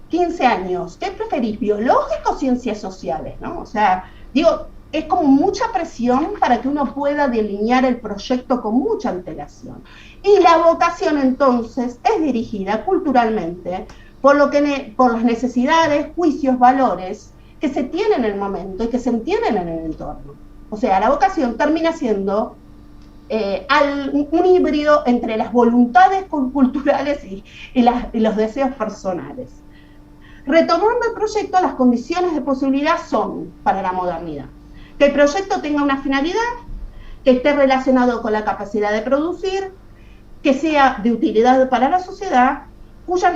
15 años, ¿qué preferís, biológico o ciencias sociales? ¿No? O sea, digo, es como mucha presión para que uno pueda delinear el proyecto con mucha antelación. Y la vocación, entonces, es dirigida culturalmente por las necesidades, juicios, valores que se tienen en el momento y que se entienden en el entorno. O sea, la vocación termina siendo un híbrido entre las voluntades culturales y los deseos personales. Retomando el proyecto, las condiciones de posibilidad son para la modernidad: que el proyecto tenga una finalidad, que esté relacionado con la capacidad de producir, que sea de utilidad para la sociedad, cuyas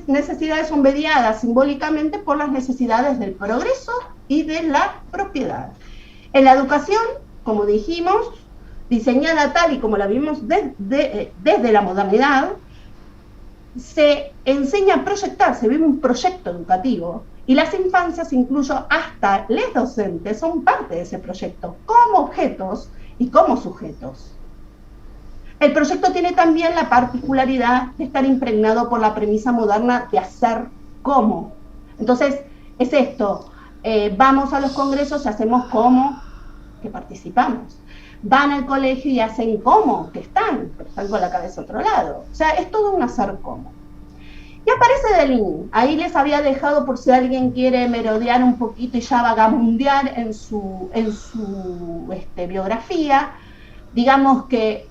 necesidades son mediadas simbólicamente por las necesidades del progreso y de la propiedad. En la educación, como dijimos, diseñada tal y como la vimos desde la modernidad, se enseña a proyectar, se vive un proyecto educativo, y las infancias, incluso hasta los docentes, son parte de ese proyecto, como objetos y como sujetos. El proyecto tiene también la particularidad de estar impregnado por la premisa moderna de hacer cómo. Entonces, es esto, vamos a los congresos y hacemos cómo, que participamos. Van al colegio y hacen cómo, que están, pero están con la cabeza a otro lado. O sea, es todo un hacer cómo. Y aparece Deligny. Ahí les había dejado, por si alguien quiere merodear un poquito y ya vagabundear en su biografía. Digamos que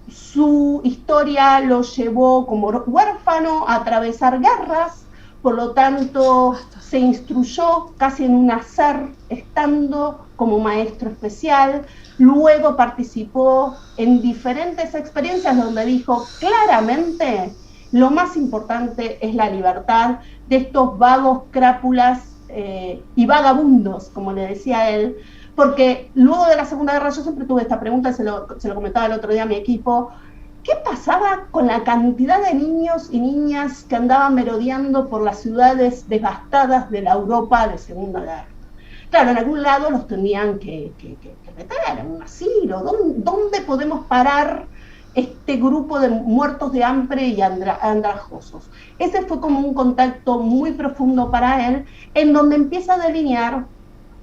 su historia lo llevó como huérfano a atravesar guerras, por lo tanto se instruyó casi en un hacer, estando como maestro especial. Luego participó en diferentes experiencias donde dijo claramente: lo más importante es la libertad de estos vagos, crápulas y vagabundos, como le decía él, porque luego de la Segunda Guerra, yo siempre tuve esta pregunta, se lo comentaba el otro día a mi equipo: ¿qué pasaba con la cantidad de niños y niñas que andaban merodeando por las ciudades devastadas de la Europa de Segunda Guerra? Claro, en algún lado los tenían que meter, en un asilo. ¿Dónde podemos parar este grupo de muertos de hambre y andrajosos? Ese fue como un contacto muy profundo para él, en donde empieza a delinear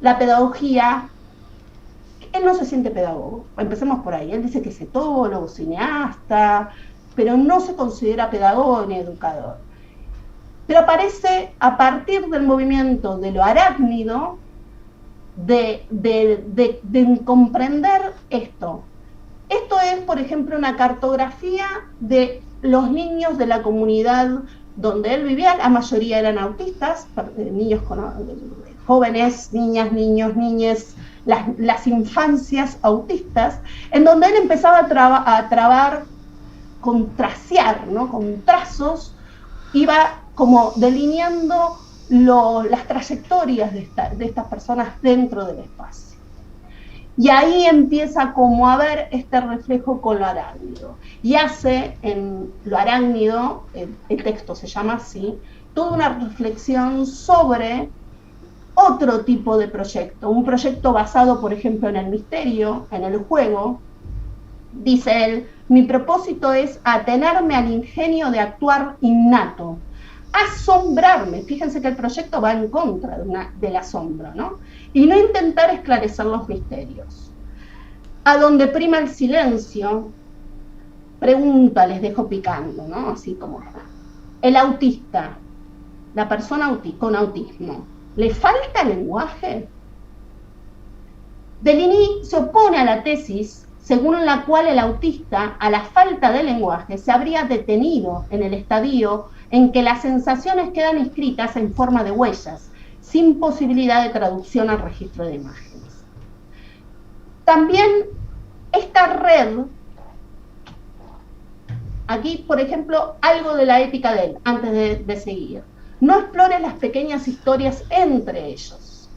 la pedagogía. Él no se siente pedagogo, empecemos por ahí. Él dice que es etólogo, cineasta, pero no se considera pedagogo ni educador. Pero aparece a partir del movimiento de lo arácnido, de comprender esto. Esto es, por ejemplo, una cartografía de los niños de la comunidad donde él vivía. La mayoría eran autistas, niños jóvenes, niñas, niños, niñas, las infancias autistas, en donde él empezaba a trabar con trasear, ¿no? Con trazos, iba como delineando las trayectorias de estas personas dentro del espacio. Y ahí empieza como a ver este reflejo con lo arácnido. Y hace en lo arácnido, el texto se llama así, toda una reflexión sobre otro tipo de proyecto, un proyecto basado, por ejemplo, en el misterio, en el juego. Dice él: mi propósito es atenerme al ingenio de actuar innato, asombrarme. Fíjense que el proyecto va en contra del asombro, ¿no? Y no intentar esclarecer los misterios. A donde prima el silencio, pregunta, les dejo picando, ¿no? Así como el autista, la persona con autismo, ¿le falta lenguaje? Deligny se opone a la tesis según la cual el autista, a la falta de lenguaje, se habría detenido en el estadio en que las sensaciones quedan inscritas en forma de huellas, sin posibilidad de traducción al registro de imágenes. También esta red, aquí, por ejemplo, algo de la ética de él, antes de seguir. No explores las pequeñas historias entre ellos.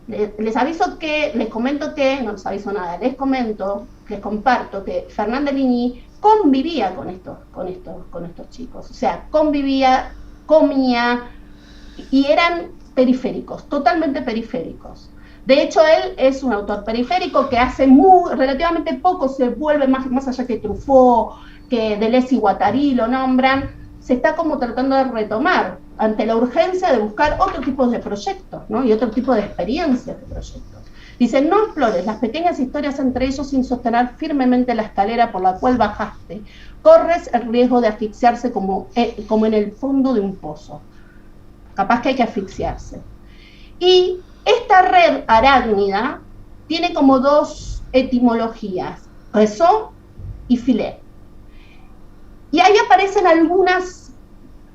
Les aviso que, les comento que, no les aviso nada, les comparto que Fernández Ligny convivía con estos chicos, o sea, convivía, comía, y eran periféricos, totalmente periféricos. De hecho, él es un autor periférico que hace relativamente poco se vuelve más allá que Truffaut, que Deleuze y Guattari lo nombran, se está como tratando de retomar ante la urgencia de buscar otro tipo de proyectos, ¿no? Y otro tipo de experiencias de proyectos. Dice, no explores las pequeñas historias entre ellos sin sostener firmemente la escalera por la cual bajaste. Corres el riesgo de asfixiarse como en el fondo de un pozo. Capaz que hay que asfixiarse. Y esta red arácnida tiene como dos etimologías, réseau y filet. Y ahí aparecen algunas,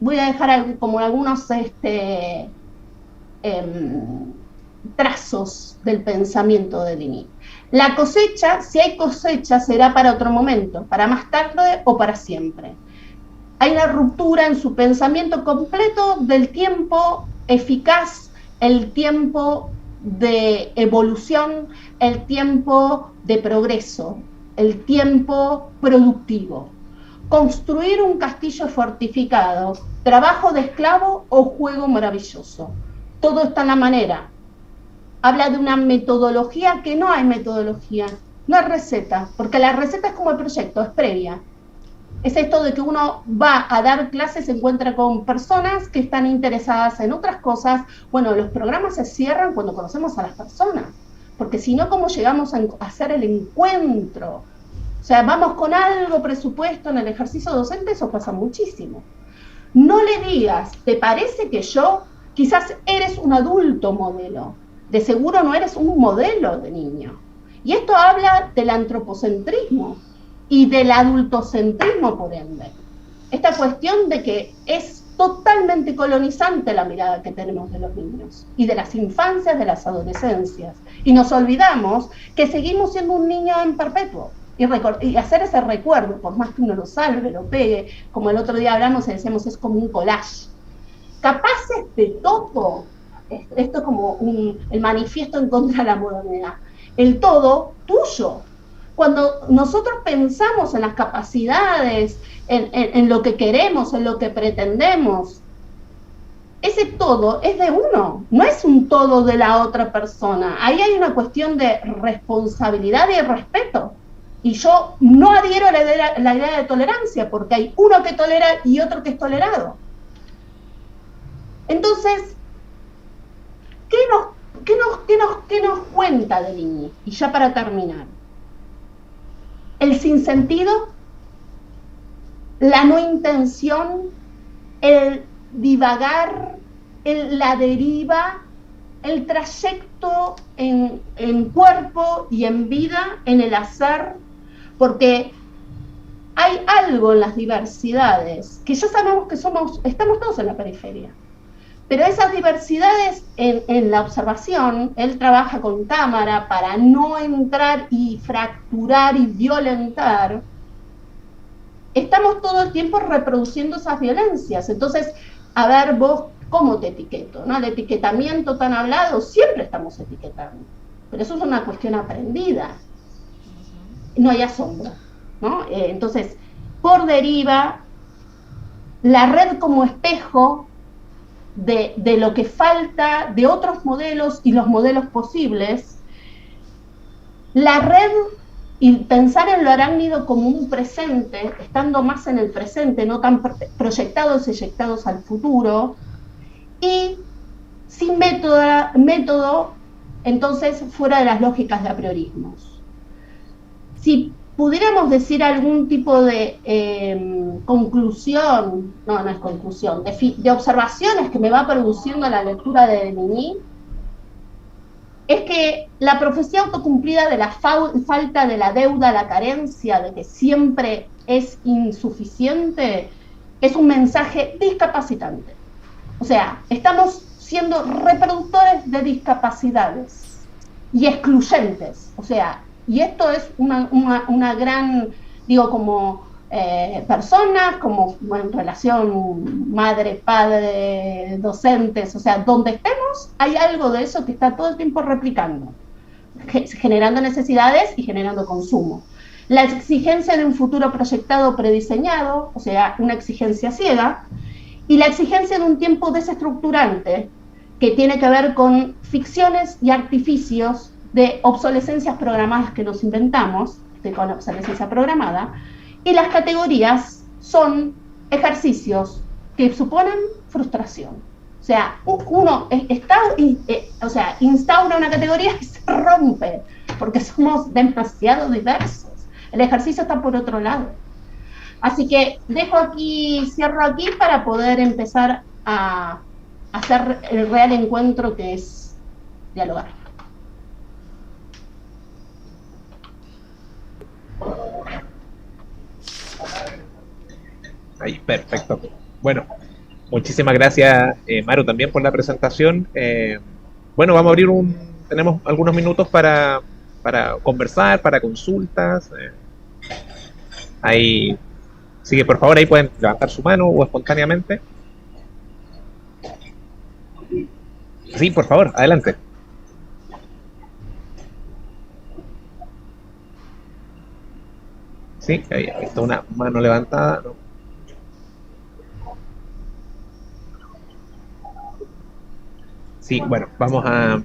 voy a dejar como algunos trazos del pensamiento de Ligny. La cosecha, si hay cosecha, será para otro momento, para más tarde o para siempre. Hay una ruptura en su pensamiento completo del tiempo eficaz, el tiempo de evolución, el tiempo de progreso, el tiempo productivo. Construir un castillo fortificado, trabajo de esclavo o juego maravilloso. Todo está en la manera. Habla de una metodología que no hay metodología, no hay receta, porque la receta es como el proyecto, es previa. Es esto de que uno va a dar clases, se encuentra con personas que están interesadas en otras cosas. Bueno, los programas se cierran cuando conocemos a las personas, porque si no, ¿cómo llegamos a hacer el encuentro? O sea, vamos con algo presupuesto en el ejercicio docente, eso pasa muchísimo. No le digas, ¿te parece que yo? Quizás eres un adulto modelo, de seguro no eres un modelo de niño. Y esto habla del antropocentrismo y del adultocentrismo, por ende. Esta cuestión de que es totalmente colonizante la mirada que tenemos de los niños y de las infancias, de las adolescencias. Y nos olvidamos que seguimos siendo un niño en perpetuo. Y hacer ese recuerdo, por más que uno lo salve, lo pegue, como el otro día hablamos y decíamos, es como un collage. Capaz todo, esto es como el manifiesto en contra de la modernidad, el todo tuyo. Cuando nosotros pensamos en las capacidades, en lo que queremos, en lo que pretendemos, ese todo es de uno, no es un todo de la otra persona. Ahí hay una cuestión de responsabilidad y respeto. Y yo no adhiero a la idea de tolerancia, porque hay uno que tolera y otro que es tolerado. Entonces, ¿qué nos cuenta de Ligny? Y ya para terminar. El sinsentido, la no intención, el divagar, la deriva, el trayecto en cuerpo y en vida, en el hacer, porque hay algo en las diversidades, que ya sabemos que estamos todos en la periferia, pero esas diversidades en la observación, él trabaja con cámara para no entrar y fracturar y violentar, estamos todo el tiempo reproduciendo esas violencias. Entonces, a ver vos, ¿cómo te etiqueto? ¿No? El etiquetamiento tan hablado, siempre estamos etiquetando, pero eso es una cuestión aprendida, no hay asombro, ¿no? Entonces, por deriva, la red como espejo de lo que falta, de otros modelos y los modelos posibles, la red y pensar en lo arácnido como un presente, estando más en el presente, no tan proyectados y eyectados al futuro, y sin método, entonces fuera de las lógicas de apriorismos. Si pudiéramos decir algún tipo de conclusión, no es conclusión, de observaciones que me va produciendo la lectura de Ligny, es que la profecía autocumplida de la falta de la deuda, la carencia, de que siempre es insuficiente, es un mensaje discapacitante. O sea, estamos siendo reproductores de discapacidades y excluyentes. O sea, y esto es una gran, digo, como personas, como en relación madre, padre, docentes, o sea, donde estemos, hay algo de eso que está todo el tiempo replicando, generando necesidades y generando consumo. La exigencia de un futuro proyectado prediseñado, o sea, una exigencia ciega, y la exigencia de un tiempo desestructurante, que tiene que ver con ficciones y artificios de obsolescencias programadas que nos inventamos, con obsolescencia programada, y las categorías son ejercicios que suponen frustración. O sea, uno instaura una categoría y se rompe, porque somos demasiado diversos. El ejercicio está por otro lado. Así que cierro aquí para poder empezar a hacer el real encuentro, que es dialogar. Ahí, perfecto. Bueno, muchísimas gracias, Maru, también por la presentación. Bueno, vamos a abrir tenemos algunos minutos para conversar, para consultas. Ahí, así que por favor ahí pueden levantar su mano o espontáneamente. Sí, por favor, adelante. Sí, ahí está una mano levantada, ¿no? Sí, bueno, vamos a...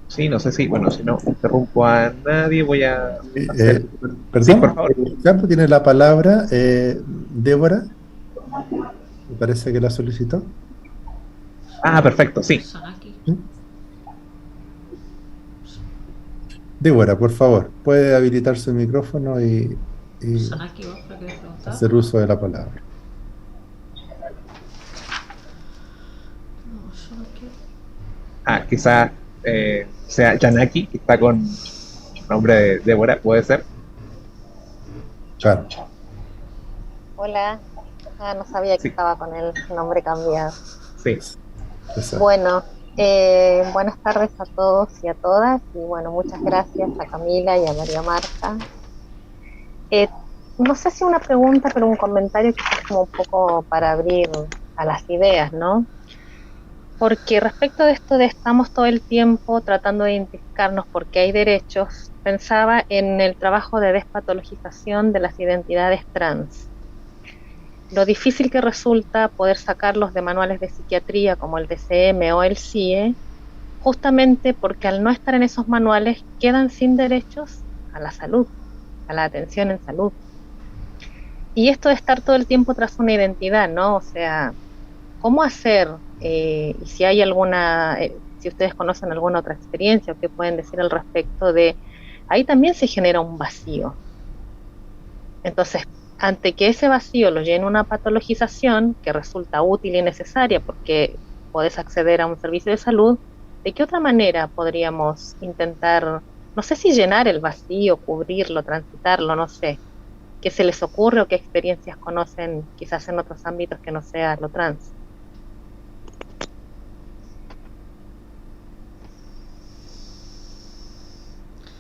Sí, no sé si, bueno, si no interrumpo a nadie, voy a hacer... Perdón, sí, por favor. Campo tiene la palabra, Débora, me parece que la solicitó. Ah, perfecto, sí. ¿Sí? Débora, por favor, puede habilitar su micrófono y hacer uso de la palabra. Ah, quizás sea Janaki, que está con nombre de Débora, ¿puede ser? Claro. Hola. No sabía que estaba con el nombre cambiado. Sí. Exacto. Bueno, buenas tardes a todos y a todas. Y bueno, muchas gracias a Camila y a María Marta. No sé si una pregunta, pero un comentario quizás como un poco para abrir a las ideas, ¿no? Porque respecto de esto de estamos todo el tiempo tratando de identificarnos porque hay derechos, pensaba en el trabajo de despatologización de las identidades trans. Lo difícil que resulta poder sacarlos de manuales de psiquiatría como el DSM o el CIE, justamente porque al no estar en esos manuales quedan sin derechos a la salud, a la atención en salud. Y esto de estar todo el tiempo tras una identidad, ¿no? O sea, ¿cómo hacer? Y si hay alguna, si ustedes conocen alguna otra experiencia o qué pueden decir al respecto de, ahí también se genera un vacío. Entonces, ante que ese vacío lo llene una patologización que resulta útil y necesaria porque podés acceder a un servicio de salud, ¿de qué otra manera podríamos intentar, no sé si llenar el vacío, cubrirlo, transitarlo, no sé? ¿Qué se les ocurre o qué experiencias conocen quizás en otros ámbitos que no sea lo trans?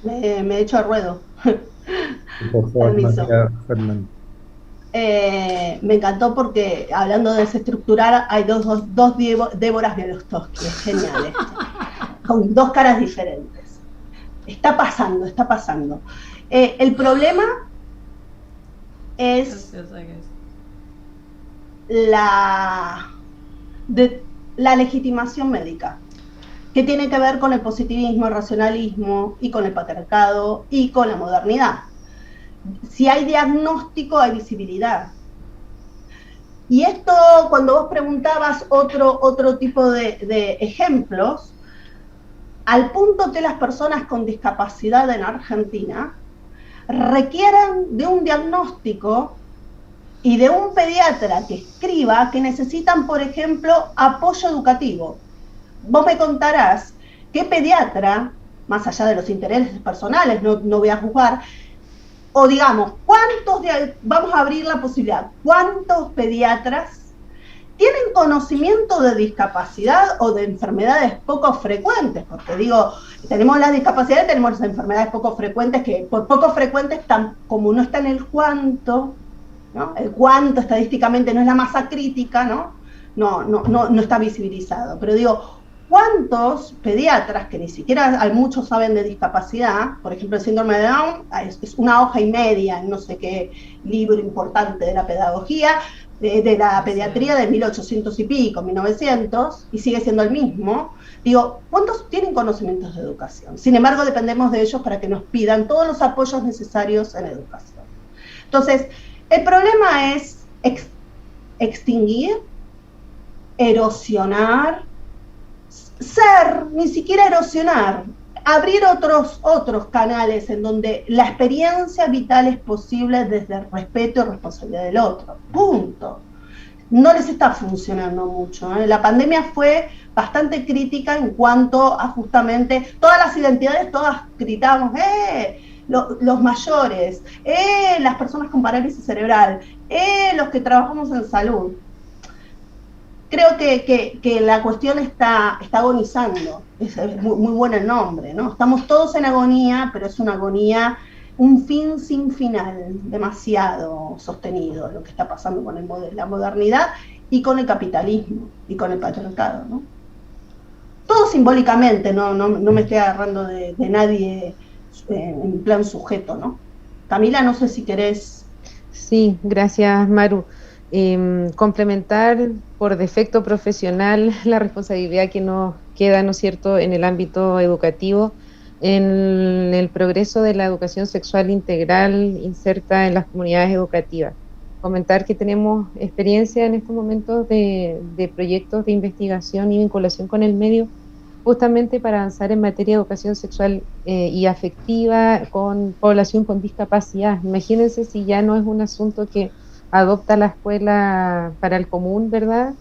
Me he hecho a ruedo. Por favor, Permiso. María Fernanda. Me encantó porque hablando de desestructurar hay dos Déboras Bielostowski, es genial esto, con dos caras diferentes. Está pasando. El problema es la legitimación médica, que tiene que ver con el positivismo, el racionalismo y con el patriarcado y con la modernidad. Si hay diagnóstico, hay visibilidad. Y esto, cuando vos preguntabas otro tipo de ejemplos, al punto que las personas con discapacidad en Argentina requieren de un diagnóstico y de un pediatra que escriba que necesitan, por ejemplo, apoyo educativo. Vos me contarás qué pediatra, más allá de los intereses personales, no voy a juzgar, o digamos, vamos a abrir la posibilidad, ¿cuántos pediatras tienen conocimiento de discapacidad o de enfermedades poco frecuentes, porque digo, tenemos las discapacidades, tenemos las enfermedades poco frecuentes, que por poco frecuentes, como no está en el cuánto, ¿no? El cuánto estadísticamente no es la masa crítica, no está visibilizado. Pero digo, ¿cuántos pediatras que ni siquiera muchos saben de discapacidad, por ejemplo el síndrome de Down, es una hoja y media en no sé qué libro importante de la pedagogía, de la pediatría de 1800 y pico, 1900, y sigue siendo el mismo? Digo, ¿cuántos tienen conocimientos de educación? Sin embargo, dependemos de ellos para que nos pidan todos los apoyos necesarios en educación. Entonces, el problema es extinguir, erosionar, ni siquiera erosionar, abrir otros canales en donde la experiencia vital es posible desde el respeto y responsabilidad del otro. Punto. No les está funcionando mucho, ¿eh? La pandemia fue bastante crítica en cuanto a justamente todas las identidades, todas gritábamos, los mayores, las personas con parálisis cerebral, los que trabajamos en salud. Creo que la cuestión está agonizando, es muy bueno el nombre, ¿no? Estamos todos en agonía, pero es una agonía, un fin sin final, demasiado sostenido, lo que está pasando con la modernidad y con el capitalismo y con el patriarcado, ¿no? Todo simbólicamente, no me estoy agarrando de nadie en plan sujeto, ¿no? Camila, no sé si querés... Sí, gracias, Maru. Complementar por defecto profesional la responsabilidad que nos queda, ¿no es cierto?, en el ámbito educativo, en el progreso de la educación sexual integral inserta en las comunidades educativas. Comentar que tenemos experiencia en estos momentos de proyectos de investigación y vinculación con el medio, justamente para avanzar en materia de educación sexual y afectiva con población con discapacidad. Imagínense si ya no es un asunto que adopta la escuela para el común, ¿verdad?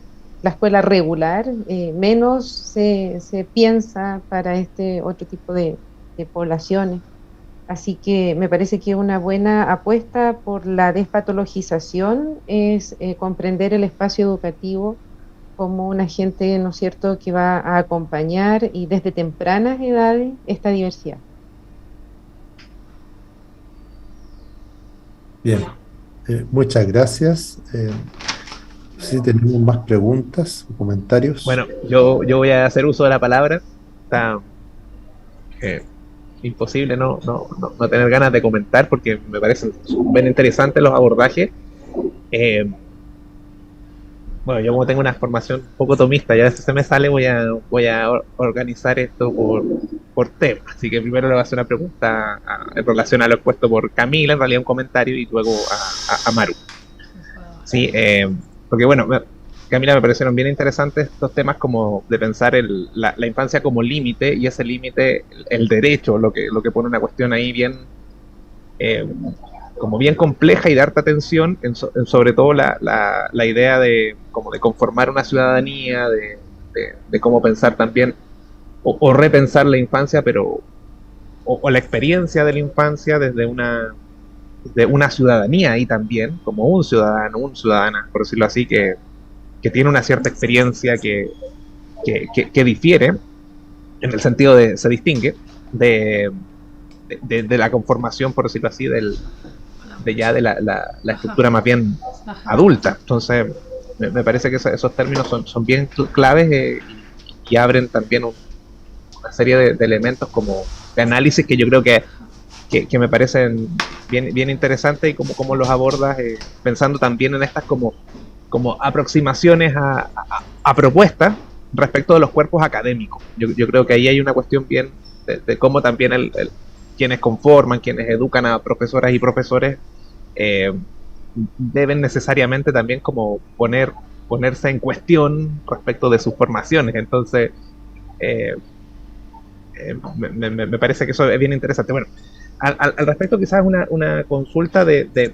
La escuela regular, menos se piensa para este otro tipo de poblaciones. Así que me parece que una buena apuesta por la despatologización es comprender el espacio educativo como un agente, ¿no es cierto?, que va a acompañar y desde tempranas edades esta diversidad. Bien. Muchas gracias. Si tenemos más preguntas o comentarios. Bueno, yo voy a hacer uso de la palabra. Está imposible no tener ganas de comentar porque me parecen bien interesantes los abordajes. Bueno, yo como tengo una formación un poco tomista y a veces se me sale, voy a organizar esto por tema. Así que primero le voy a hacer una pregunta en relación a lo expuesto por Camila, en realidad un comentario, y luego a Maru. Sí, porque bueno, Camila, me parecieron bien interesantes estos temas como de pensar la infancia como límite, y ese límite, el derecho, lo que pone una cuestión ahí bien... como bien compleja y de harta atención, en sobre todo la idea de conformar una ciudadanía, de cómo pensar también, o repensar la infancia, pero o la experiencia de la infancia desde una ciudadanía ahí también, como un ciudadano, una ciudadana, por decirlo así, que tiene una cierta experiencia que difiere, en el sentido de, se distingue, de la conformación, por decirlo así, de la estructura más bien adulta. Entonces me parece que esos términos son bien claves, y abren también una serie de elementos como de análisis que yo creo que me parecen bien interesantes, y como los abordas, pensando también en estas como aproximaciones a propuestas respecto de los cuerpos académicos. Yo creo que ahí hay una cuestión bien de cómo también quienes conforman, quienes educan a profesoras y profesores, deben necesariamente también como ponerse en cuestión respecto de sus formaciones. Entonces, me parece que eso es bien interesante. Bueno, al respecto, quizás una consulta de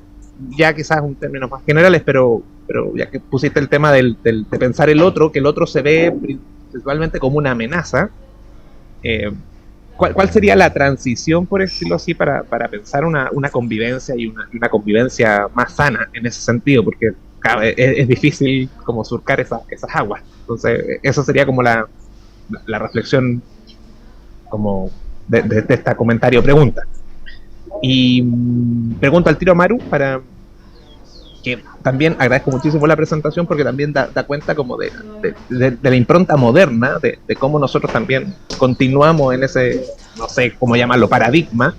ya quizás un término más generales, pero ya que pusiste el tema de pensar el otro, que el otro se ve principalmente como una amenaza, ¿cuál sería la transición, por decirlo así, para pensar una convivencia y una convivencia más sana en ese sentido? Porque claro, es difícil como surcar esas aguas. Entonces, eso sería como la reflexión como de esta comentario pregunta. Y pregunto al tiro a Maru para que también agradezco muchísimo la presentación porque también da cuenta como de la impronta moderna, de cómo nosotros también continuamos en ese, no sé cómo llamarlo, paradigma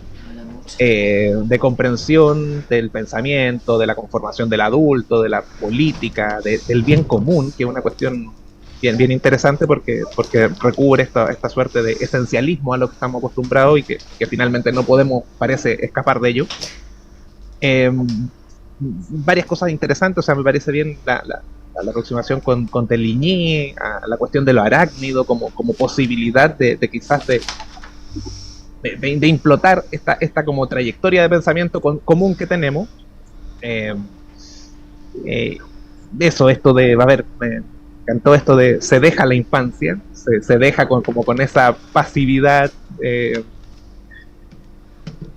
de comprensión del pensamiento, de la conformación del adulto, de la política, del bien común, que es una cuestión bien interesante porque recubre esta suerte de esencialismo a lo que estamos acostumbrados y que finalmente no podemos, parece, escapar de ello. Varias cosas interesantes, o sea, me parece bien la aproximación con Teligny a la cuestión de lo arácnido como posibilidad de quizás de implotar esta como trayectoria de pensamiento común que tenemos. Esto de, a ver, me encantó esto de se deja la infancia, se deja como con esa pasividad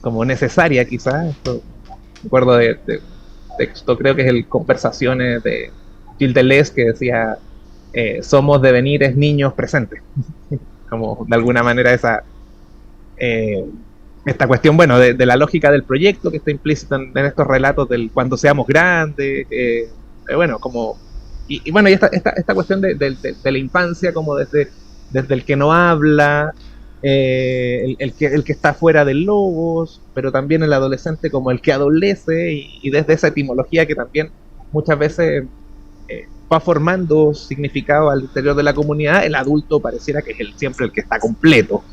como necesaria quizás. Esto, me acuerdo de texto, creo que es el Conversaciones de Gilles Deleuze, que decía somos devenires niños presentes. Como de alguna manera esta cuestión, bueno, de la lógica del proyecto que está implícita en estos relatos del cuando seamos grandes, bueno, como y bueno, y esta cuestión de la infancia como desde el que no habla, el que está fuera del logos, pero también el adolescente como el que adolece, y desde esa etimología que también muchas veces va formando significado al interior de la comunidad. El adulto pareciera que es siempre el que está completo,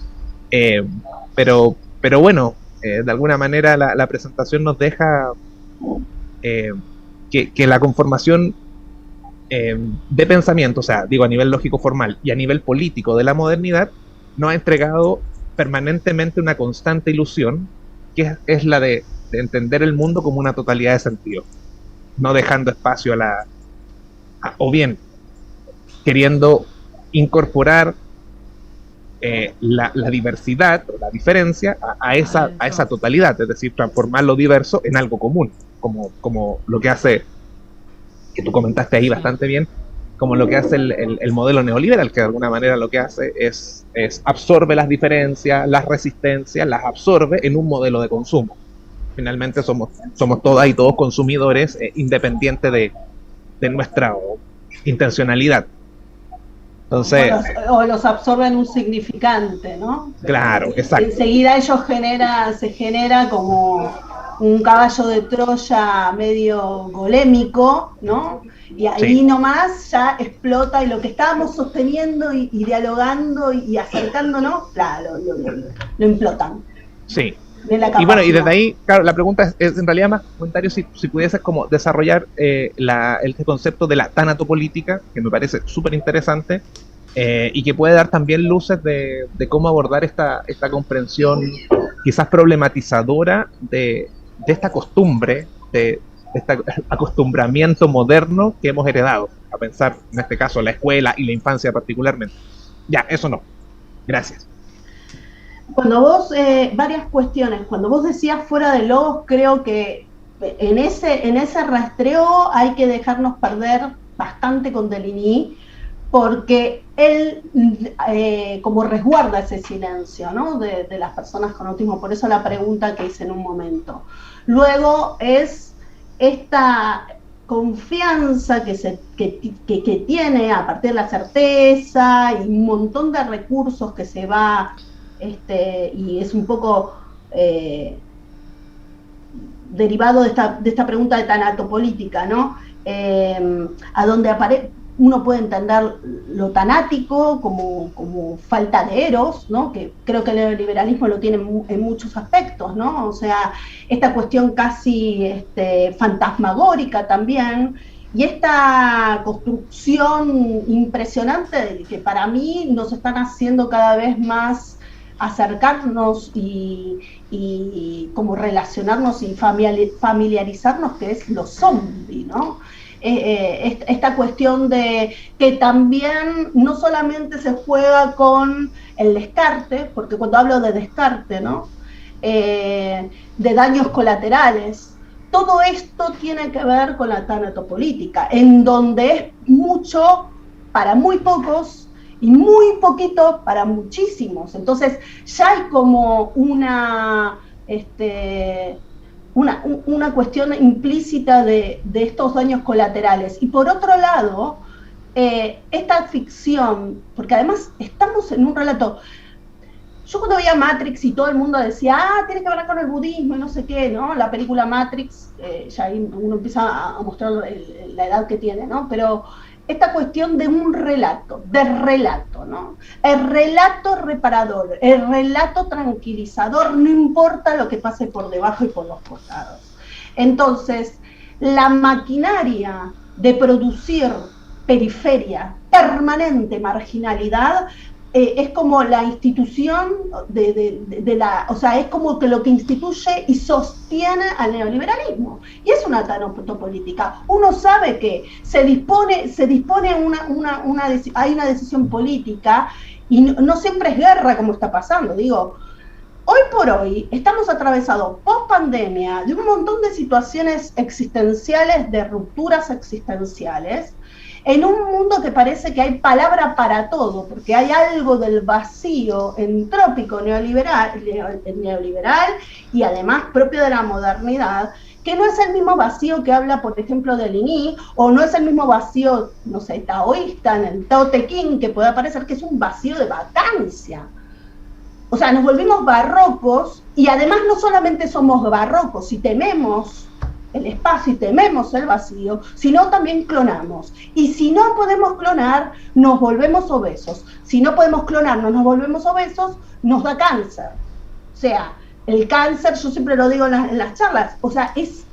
pero bueno, de alguna manera la presentación nos deja que la conformación de pensamiento, o sea, digo a nivel lógico formal y a nivel político de la modernidad, nos ha entregado permanentemente una constante ilusión, que es la de entender el mundo como una totalidad de sentido, no dejando espacio o bien queriendo incorporar la diversidad o la diferencia a esa totalidad, es decir, transformar lo diverso en algo común, como lo que hace, que tú comentaste ahí bastante bien, como lo que hace el modelo neoliberal, que de alguna manera lo que hace es absorbe las diferencias, las resistencias, las absorbe en un modelo de consumo. Finalmente somos todas y todos consumidores independientes de nuestra intencionalidad. Entonces, o los absorben un significante, ¿no? Claro, exacto. Enseguida se genera como un caballo de Troya medio golémico, ¿no? Y ahí nomás ya explota, y lo que estábamos sosteniendo y dialogando y acercándonos, claro, lo implotan. Sí. Y bueno, y desde ahí, claro, la pregunta es en realidad más comentario si pudieses como desarrollar este concepto de la tanatopolítica, que me parece súper interesante, y que puede dar también luces de cómo abordar esta comprensión quizás problematizadora de esta costumbre, de este acostumbramiento moderno que hemos heredado, a pensar en este caso la escuela y la infancia particularmente. Ya, eso no. Gracias. Cuando vos, varias cuestiones, cuando vos decías fuera de logos, creo que en ese rastreo hay que dejarnos perder bastante con Teligny, porque él como resguarda ese silencio, ¿no? de las personas con autismo. Por eso la pregunta que hice en un momento. Luego es esta confianza que tiene a partir de la certeza y un montón de recursos que se va, y es un poco derivado de esta pregunta de tanatopolítica, ¿no? A donde uno puede entender lo tanático como falta de eros, ¿no? Que creo que el neoliberalismo lo tiene en muchos aspectos, ¿no? O sea, esta cuestión casi fantasmagórica también, y esta construcción impresionante que para mí nos están haciendo cada vez más acercarnos y como relacionarnos y familiarizarnos, que es lo zombie, ¿no? Esta cuestión de que también no solamente se juega con el descarte, porque cuando hablo de descarte, ¿no? De daños colaterales, todo esto tiene que ver con la tanatopolítica, en donde es mucho para muy pocos y muy poquito para muchísimos. Entonces ya hay como una cuestión implícita de estos daños colaterales. Y por otro lado, esta ficción, porque además estamos en un relato. Yo cuando veía Matrix y todo el mundo decía, tiene que ver con el budismo y no sé qué, ¿no? La película Matrix, ya ahí uno empieza a mostrar la edad que tiene, ¿no? Pero esta cuestión de un relato, ¿no? El relato reparador, el relato tranquilizador, no importa lo que pase por debajo y por los costados. Entonces, la maquinaria de producir periferia, permanente marginalidad, es como la institución o sea, es como que lo que instituye y sostiene al neoliberalismo. Y es una tanatopolítica. Uno sabe que se dispone hay una decisión política y no siempre es guerra como está pasando. Digo, hoy por hoy estamos atravesados post pandemia de un montón de situaciones existenciales, de rupturas existenciales, en un mundo que parece que hay palabra para todo, porque hay algo del vacío entrópico neoliberal y además propio de la modernidad, que no es el mismo vacío que habla, por ejemplo, de Lini, o no es el mismo vacío, no sé, taoísta, en el Tao Te Ching, que puede parecer que es un vacío de vacancia. O sea, nos volvimos barrocos, y además no solamente somos barrocos, si tememos el espacio y tememos el vacío, sino también clonamos. Y si no podemos clonar, nos volvemos obesos. Si no podemos clonarnos, nos volvemos obesos, nos da cáncer. O sea, el cáncer, yo siempre lo digo en las charlas, o sea, es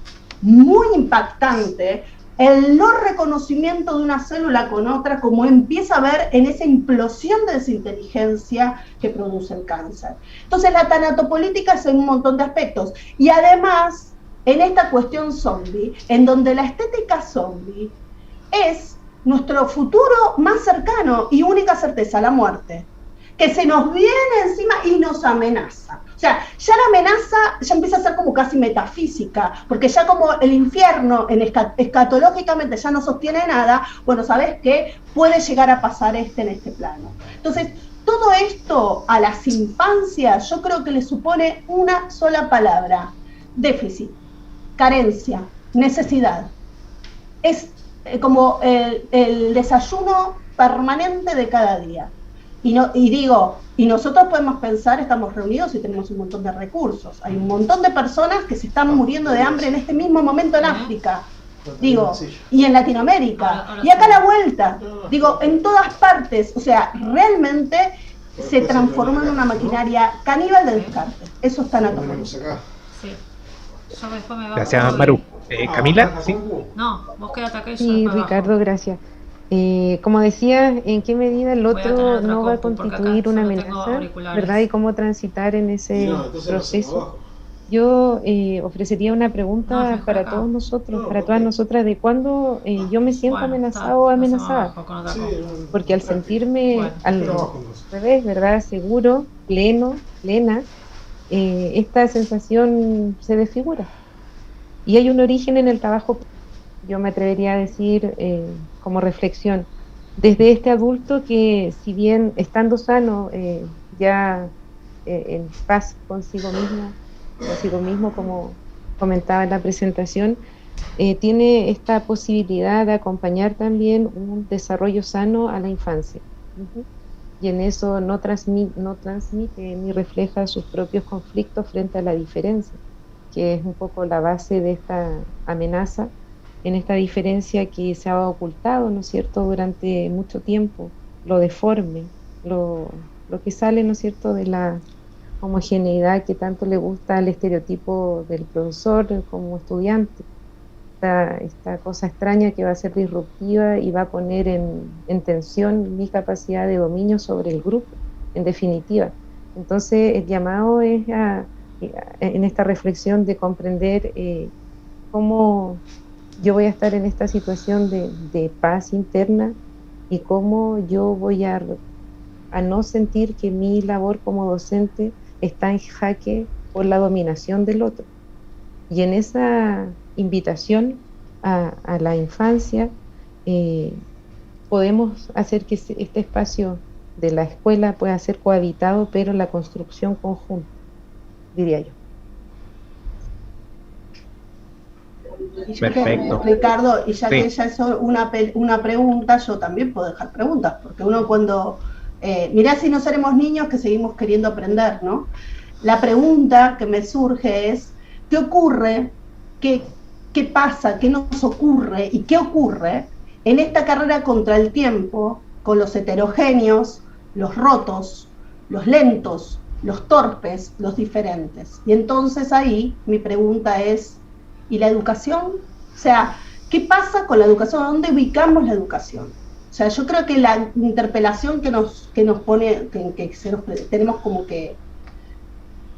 muy impactante el no reconocimiento de una célula con otra, como empieza a ver en esa implosión de desinteligencia que produce el cáncer. Entonces la tanatopolítica es en un montón de aspectos. Y además, en esta cuestión zombie, en donde la estética zombie es nuestro futuro más cercano y única certeza, la muerte, que se nos viene encima y nos amenaza. O sea, ya la amenaza ya empieza a ser como casi metafísica, porque ya como el infierno escatológicamente ya no sostiene nada, bueno, ¿sabes qué? Puede llegar a pasar en este plano. Entonces, todo esto a las infancias yo creo que le supone una sola palabra: déficit, carencia, necesidad. Es como el desayuno permanente de cada día. Y nosotros podemos pensar, estamos reunidos y tenemos un montón de recursos. Hay un montón de personas que se están muriendo de hambre en este mismo momento en África, y en Latinoamérica, y acá a la vuelta, en todas partes. O sea, realmente se transformó en una maquinaria caníbal de descarte. Eso es tanatopolítica. Gracias, Maru. Camila, ¿sí? No, vos quédate acá y yo Sí, después Ricardo, bajo. gracias. Como decía, ¿en qué medida el Voy a tener otro otra no va a compu, porque acá constituir una solo tengo amenaza, auriculares. verdad? Y cómo transitar en ese proceso. Yo ofrecería una pregunta No, mejor para acá. todos nosotros, para todas nosotras, de cuándo yo me siento amenazado o amenazada. Sí, Porque al sentirme Bueno. al revés, ¿verdad? Seguro, plena, esta sensación se desfigura. Y hay un origen en el trabajo, yo me atrevería a decir, como reflexión, desde este adulto que, si bien estando sano, ya en paz consigo mismo, como comentaba en la presentación, tiene esta posibilidad de acompañar también un desarrollo sano a la infancia. Y en eso no transmite ni refleja sus propios conflictos frente a la diferencia, que es un poco la base de esta amenaza, en esta diferencia que se ha ocultado, ¿no es cierto?, durante mucho tiempo, lo deforme, lo que sale, ¿no es cierto?, de la homogeneidad que tanto le gusta al estereotipo del profesor como estudiante, esta cosa extraña que va a ser disruptiva y va a poner en tensión mi capacidad de dominio sobre el grupo, en definitiva. Entonces el llamado es en esta reflexión de comprender cómo yo voy a estar en esta situación de paz interna y cómo yo voy a no sentir que mi labor como docente está en jaque por la dominación del otro. Y en esa invitación a la infancia, podemos hacer que este espacio de la escuela pueda ser cohabitado, pero en la construcción conjunta, diría yo. Perfecto. Ricardo, y ya Sí. que ella hizo una pregunta, yo también puedo dejar preguntas, porque uno cuando, mirá si no seremos niños que seguimos queriendo aprender, ¿no? La pregunta que me surge es, ¿qué ocurre? ¿Qué pasa? ¿Qué nos ocurre? ¿Y qué ocurre en esta carrera contra el tiempo con los heterogéneos, los rotos, los lentos, los torpes, los diferentes? Y entonces ahí mi pregunta es, ¿y la educación? O sea, ¿qué pasa con la educación? ¿A dónde ubicamos la educación? O sea, yo creo que la interpelación que nos pone, tenemos como que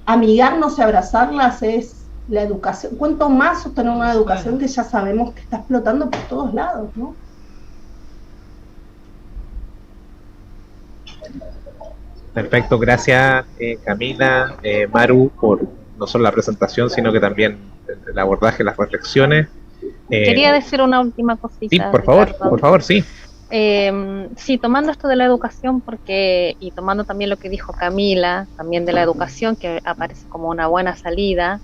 amigarnos y abrazarlas es la educación. ¿Cuánto más sostener una educación que ya sabemos que está explotando por todos lados, ¿no? Perfecto, gracias Camila, Maru, por no solo la presentación, sino que también el abordaje, las reflexiones. Quería decir una última cosita. Sí, por favor, sí. Sí, tomando esto de la educación, y tomando también lo que dijo Camila, también de la educación, que aparece como una buena salida,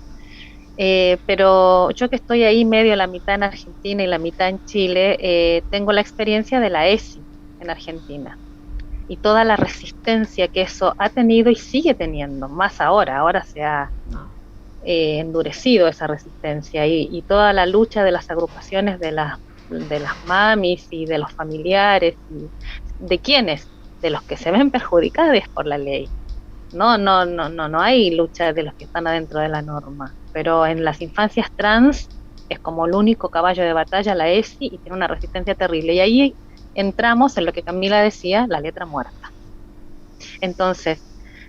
pero yo que estoy ahí medio la mitad en Argentina y la mitad en Chile, tengo la experiencia de la ESI en Argentina y toda la resistencia que eso ha tenido y sigue teniendo, más ahora se ha endurecido esa resistencia y toda la lucha de las agrupaciones de las mamis y de los familiares y de quienes, de los que se ven perjudicados por la ley. No hay lucha de los que están adentro de la norma, pero en las infancias trans es como el único caballo de batalla la ESI y tiene una resistencia terrible, y ahí entramos en lo que Camila decía, la letra muerta. Entonces,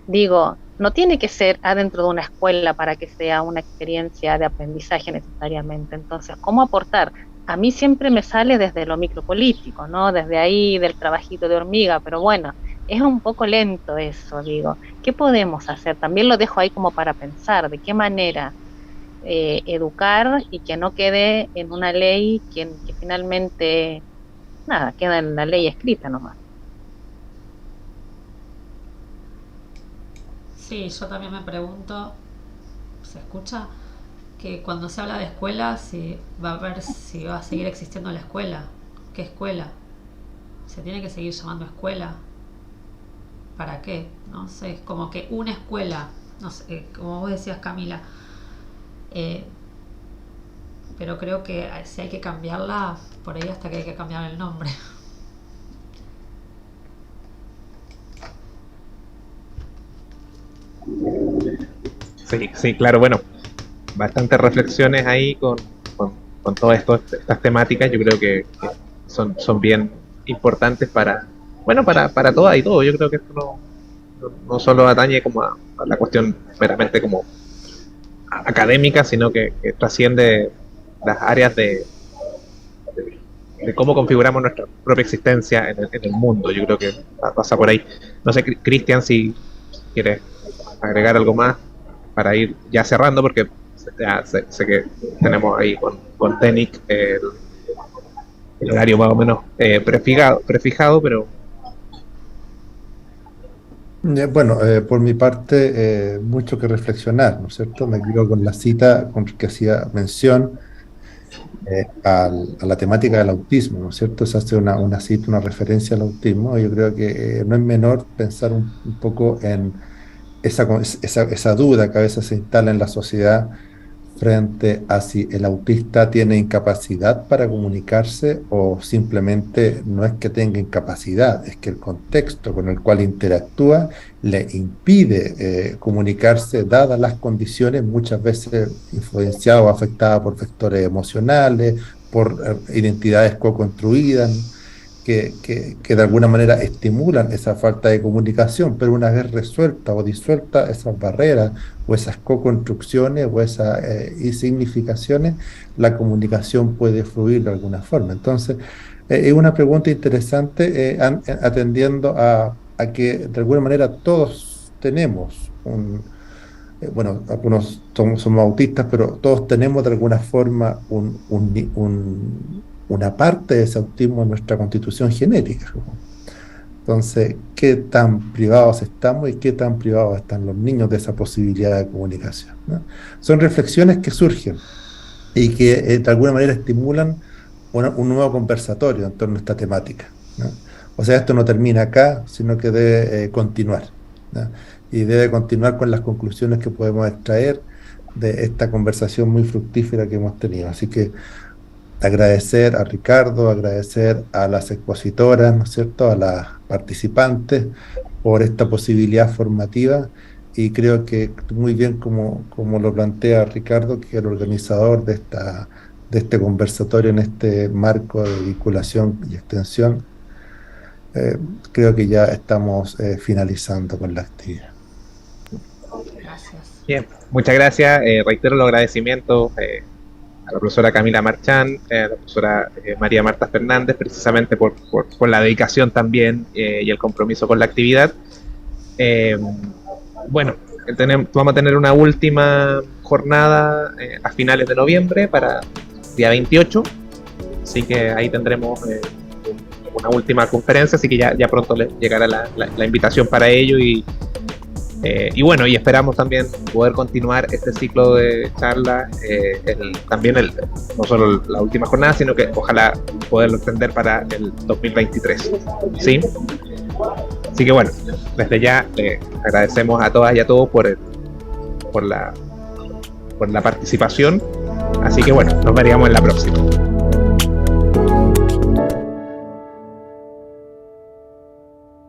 digo, no tiene que ser adentro de una escuela para que sea una experiencia de aprendizaje necesariamente. Entonces, ¿cómo aportar? A mí siempre me sale desde lo micropolítico, ¿no? Desde ahí, del trabajito de hormiga, pero bueno, es un poco lento eso, digo. ¿Qué podemos hacer? También lo dejo ahí como para pensar, de qué manera educar y que no quede en una ley que finalmente, nada, queda en la ley escrita nomás. Sí, yo también me pregunto, ¿se escucha? Que cuando se habla de escuela, si va a seguir existiendo la escuela. ¿Qué escuela? ¿Se tiene que seguir llamando escuela? ¿Para qué? No sé, es como que una escuela, no sé, como vos decías, Camila, pero creo que si hay que cambiarla, por ahí hasta que hay que cambiar el nombre. Sí, claro, bueno, bastantes reflexiones ahí con todas estas temáticas. Yo creo que son bien importantes para todas y todo. Yo creo que esto no solo atañe como a la cuestión meramente como académica, sino que trasciende las áreas de cómo configuramos nuestra propia existencia en el mundo. Yo creo que pasa por ahí. No sé, Cristian, si quieres agregar algo más para ir ya cerrando, porque ya sé que tenemos ahí con TENIC el horario más o menos prefijado, pero... Bueno, por mi parte, mucho que reflexionar, ¿no es cierto? Me quedo con la cita con que hacía mención a la temática del autismo, ¿no es cierto? Se hace una cita, una referencia al autismo. Yo creo que no es menor pensar un poco en esa duda que a veces se instala en la sociedad frente a si el autista tiene incapacidad para comunicarse o simplemente no es que tenga incapacidad, es que el contexto con el cual interactúa le impide comunicarse, dadas las condiciones, muchas veces influenciadas o afectadas por factores emocionales, por identidades co-construidas, que de alguna manera estimulan esa falta de comunicación, pero una vez resuelta o disuelta esas barreras o esas co-construcciones o esas significaciones, la comunicación puede fluir de alguna forma. Entonces, es una pregunta interesante atendiendo a que de alguna manera todos tenemos bueno, algunos somos autistas, pero todos tenemos de alguna forma una parte de ese autismo en nuestra constitución genética. Entonces, ¿qué tan privados estamos y qué tan privados están los niños de esa posibilidad de comunicación, ¿no? Son reflexiones que surgen y que de alguna manera estimulan un nuevo conversatorio en torno a esta temática, ¿no? O sea, esto no termina acá, sino que debe continuar, ¿no? Y debe continuar con las conclusiones que podemos extraer de esta conversación muy fructífera que hemos tenido. Así que agradecer a Ricardo, agradecer a las expositoras, ¿no es cierto?, a las participantes por esta posibilidad formativa, y creo que muy bien como lo plantea Ricardo, que es el organizador de este conversatorio en este marco de vinculación y extensión. Creo que ya estamos finalizando con la actividad. Gracias. Bien, muchas gracias. Reitero los agradecimientos a la profesora Camila Marchán, a la profesora María Marta Fernández, precisamente por la dedicación también y el compromiso con la actividad. Bueno, vamos a tener una última jornada a finales de noviembre para día 28, así que ahí tendremos una última conferencia, así que ya pronto les llegará la invitación para ello, y bueno, y esperamos también poder continuar este ciclo de charlas, también no solo la última jornada, sino que ojalá poderlo extender para el 2023, ¿sí? Así que bueno, desde ya agradecemos a todas y a todos por la participación, así que bueno, nos veríamos en la próxima.